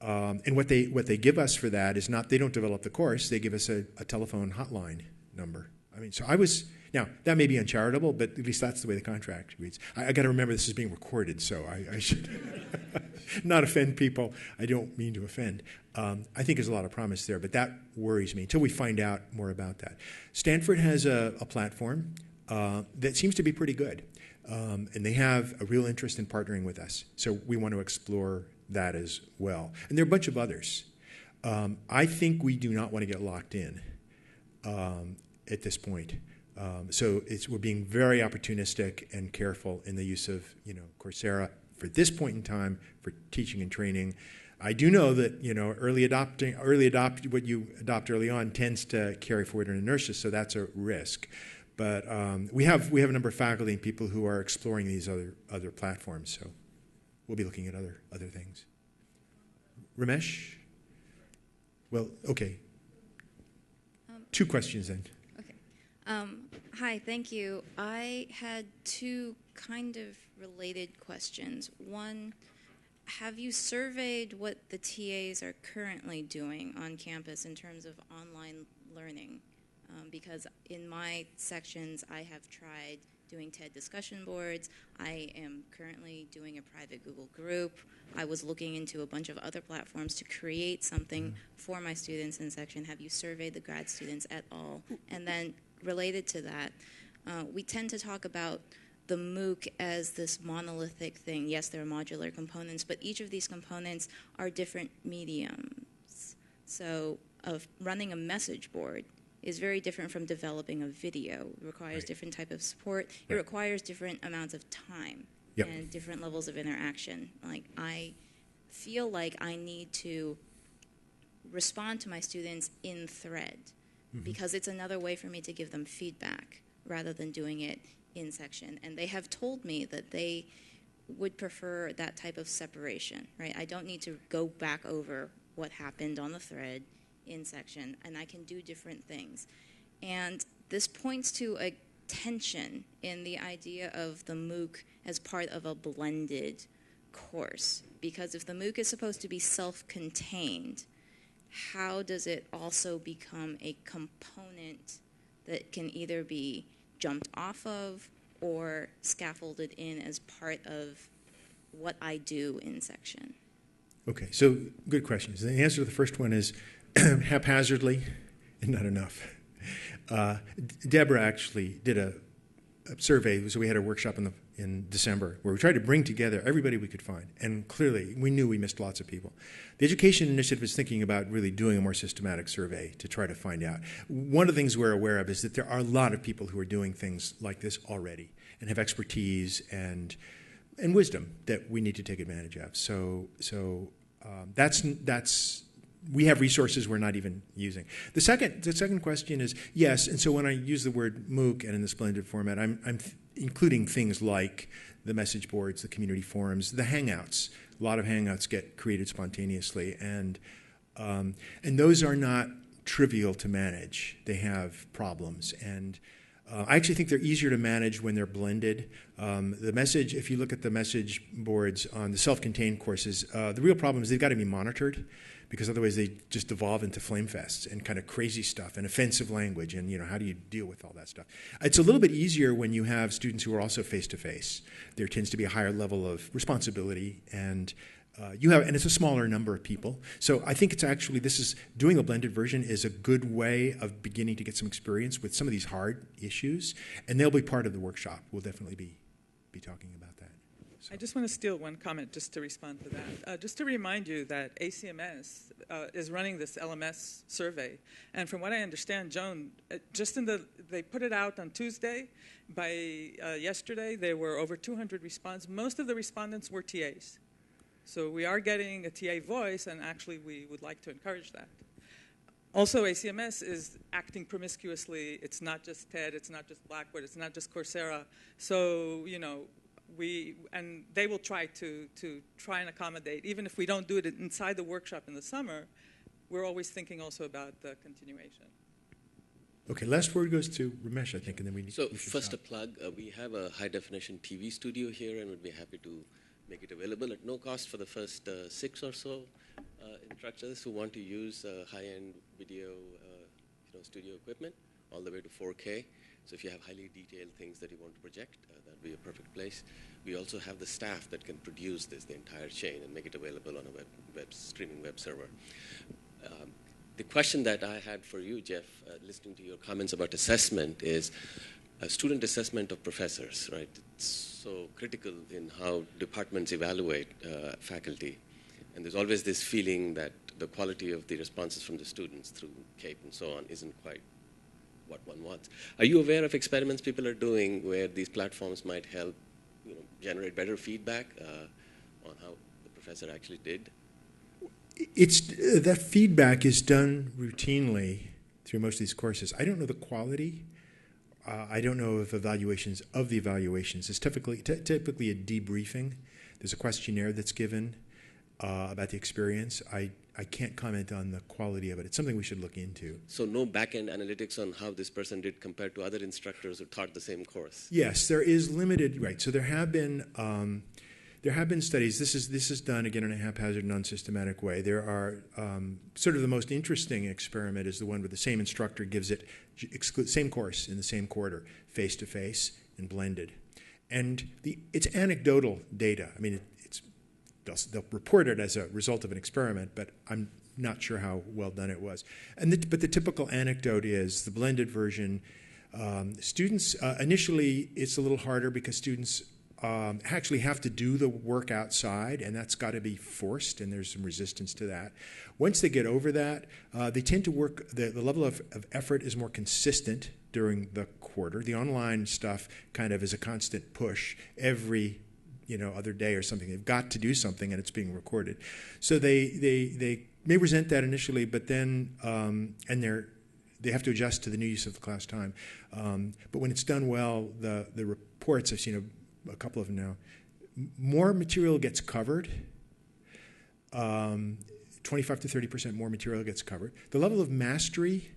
And what they give us for that is not, they don't develop the course, they give us a telephone hotline number. I mean, so I was, now, that may be uncharitable, but at least that's the way the contract reads. I got to remember this is being recorded, so I should not offend people. I don't mean to offend. I think there's a lot of promise there, but that worries me until we find out more about that. Stanford has a platform that seems to be pretty good. And they have a real interest in partnering with us. So we want to explore that as well. And there are a bunch of others. I think we do not want to get locked in at this point. So we're being very opportunistic and careful in the use of Coursera for this point in time for teaching and training. I do know that early adopt what you adopt early on tends to carry forward an inertia, so that's a risk. But we have a number of faculty and people who are exploring these other platforms, so we'll be looking at other things. Ramesh? Well, okay. Two questions then.
Okay. Hi, thank you. I had two kind of related questions. One, have you surveyed what the TAs are currently doing on campus in terms of online learning? Because in my sections, I have tried doing TED discussion boards. I am currently doing a private Google group. I was looking into a bunch of other platforms to create something for my students in section. Have you surveyed the grad students at all? And then related to that, we tend to talk about the MOOC as this monolithic thing. Yes, there are modular components, but each of these components are different mediums. So of running a message board is very different from developing a video. It requires
Right.
different type of support. It
Right.
requires different amounts of time
Yep.
and different levels of interaction. Like, I feel like I need to respond to my students in thread because it's another way for me to give them feedback rather than doing it in section. And they have told me that they would prefer that type of separation, right? I don't need to go back over what happened on the thread in section, and I can do different things. And this points to a tension in the idea of the MOOC as part of a blended course. Because if the MOOC is supposed to be self-contained, how does it also become a component that can either be jumped off of or scaffolded in as part of what I do in section?
Okay, so good questions. The answer to the first one is haphazardly and not enough. Deborah actually did a survey, so we had a workshop in December where we tried to bring together everybody we could find, and clearly we knew we missed lots of people. The Education Initiative is thinking about really doing a more systematic survey to try to find out. One of the things we're aware of is that there are a lot of people who are doing things like this already and have expertise and wisdom that we need to take advantage of. So that's we have resources we're not even using. The second question is yes, and so when I use the word MOOC and in this blended format, I'm including things like the message boards, the community forums, the Hangouts. A lot of Hangouts get created spontaneously, and those are not trivial to manage. They have problems, and I actually think they're easier to manage when they're blended. The message, if you look at the message boards on the self-contained courses, the real problem is they've got to be monitored, because otherwise they just devolve into flame fests and kind of crazy stuff and offensive language, and how do you deal with all that stuff? It's a little bit easier when you have students who are also face-to-face. There tends to be a higher level of responsibility, and and it's a smaller number of people. So I think doing a blended version is a good way of beginning to get some experience with some of these hard issues, and they'll be part of the workshop. We'll definitely be talking about that. So.
I just want to steal one comment just to respond to that. Just to remind you that ACMS is running this LMS survey. And from what I understand, Joan, they put it out on Tuesday. By yesterday, there were over 200 responses. Most of the respondents were TAs. So we are getting a TA voice, and actually we would like to encourage that. Also, ACMS is acting promiscuously. It's not just TED, it's not just Blackboard, it's not just Coursera. So, they will try to try and accommodate. Even if we don't do it inside the workshop in the summer, we're always thinking also about the continuation.
Okay, last word goes to Ramesh, I think, and then we
So
should
first
stop.
a plug, we have a high-definition TV studio here, and we'd be happy to make it available at no cost for the first 6 or so instructors who want to use high-end video studio equipment all the way to 4K. So if you have highly detailed things that you want to project, that would be a perfect place. We also have the staff that can produce this, the entire chain, and make it available on a streaming web server. The question that I had for you, Jeff, listening to your comments about assessment, is student assessment of professors, right? It's so critical in how departments evaluate faculty. And there's always this feeling that the quality of the responses from the students through CAPE and so on isn't quite what one wants. Are you aware of experiments people are doing where these platforms might help generate better feedback on how the professor actually did?
That feedback is done routinely through most of these courses. I don't know the quality. I don't know if evaluations of the evaluations. It's typically a debriefing. There's a questionnaire that's given about the experience. I can't comment on the quality of it. It's something we should look into.
So no back-end analytics on how this person did compared to other instructors who taught the same course?
Yes, there is limited, right. So there have been studies. This is done, again, in a haphazard, non-systematic way. There are sort of the most interesting experiment is the one where the same instructor gives it, same course in the same quarter, face-to-face and blended. And it's anecdotal data. I mean, they'll report it as a result of an experiment, but I'm not sure how well done it was. But the typical anecdote is the blended version. Students, initially, it's a little harder because students actually have to do the work outside, and that's got to be forced, and there's some resistance to that. Once they get over that, they tend to work, the level of effort is more consistent during the quarter. The online stuff kind of is a constant push every other day or something. They've got to do something, and it's being recorded. So they may resent that initially, but then, and they have to adjust to the new use of the class time. But when it's done well, the reports, I've seen a couple of them now, more material gets covered. 25 to 30% more material gets covered. The level of mastery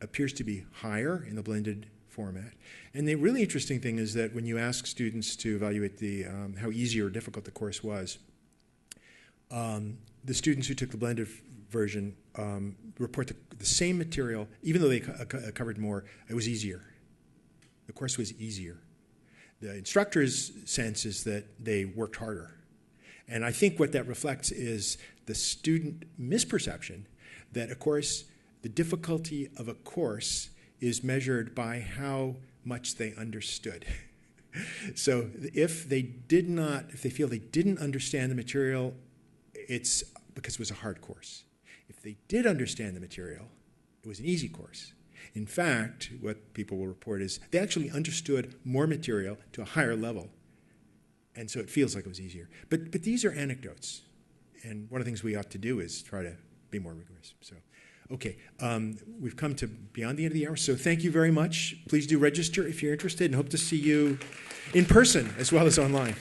appears to be higher in the blended format. And the really interesting thing is that when you ask students to evaluate how easy or difficult the course was, the students who took the blended version report the same material, even though they covered more, it was easier. The course was easier. The instructor's sense is that they worked harder. And I think what that reflects is the student misperception that the difficulty of a course is measured by how much they understood. So if they feel they didn't understand the material, it's because it was a hard course. If they did understand the material, it was an easy course. In fact, what people will report is they actually understood more material to a higher level, and so it feels like it was easier. But these are anecdotes, and one of the things we ought to do is try to be more rigorous. So, okay, we've come to beyond the end of the hour, so thank you very much. Please do register if you're interested, and hope to see you in person as well as online.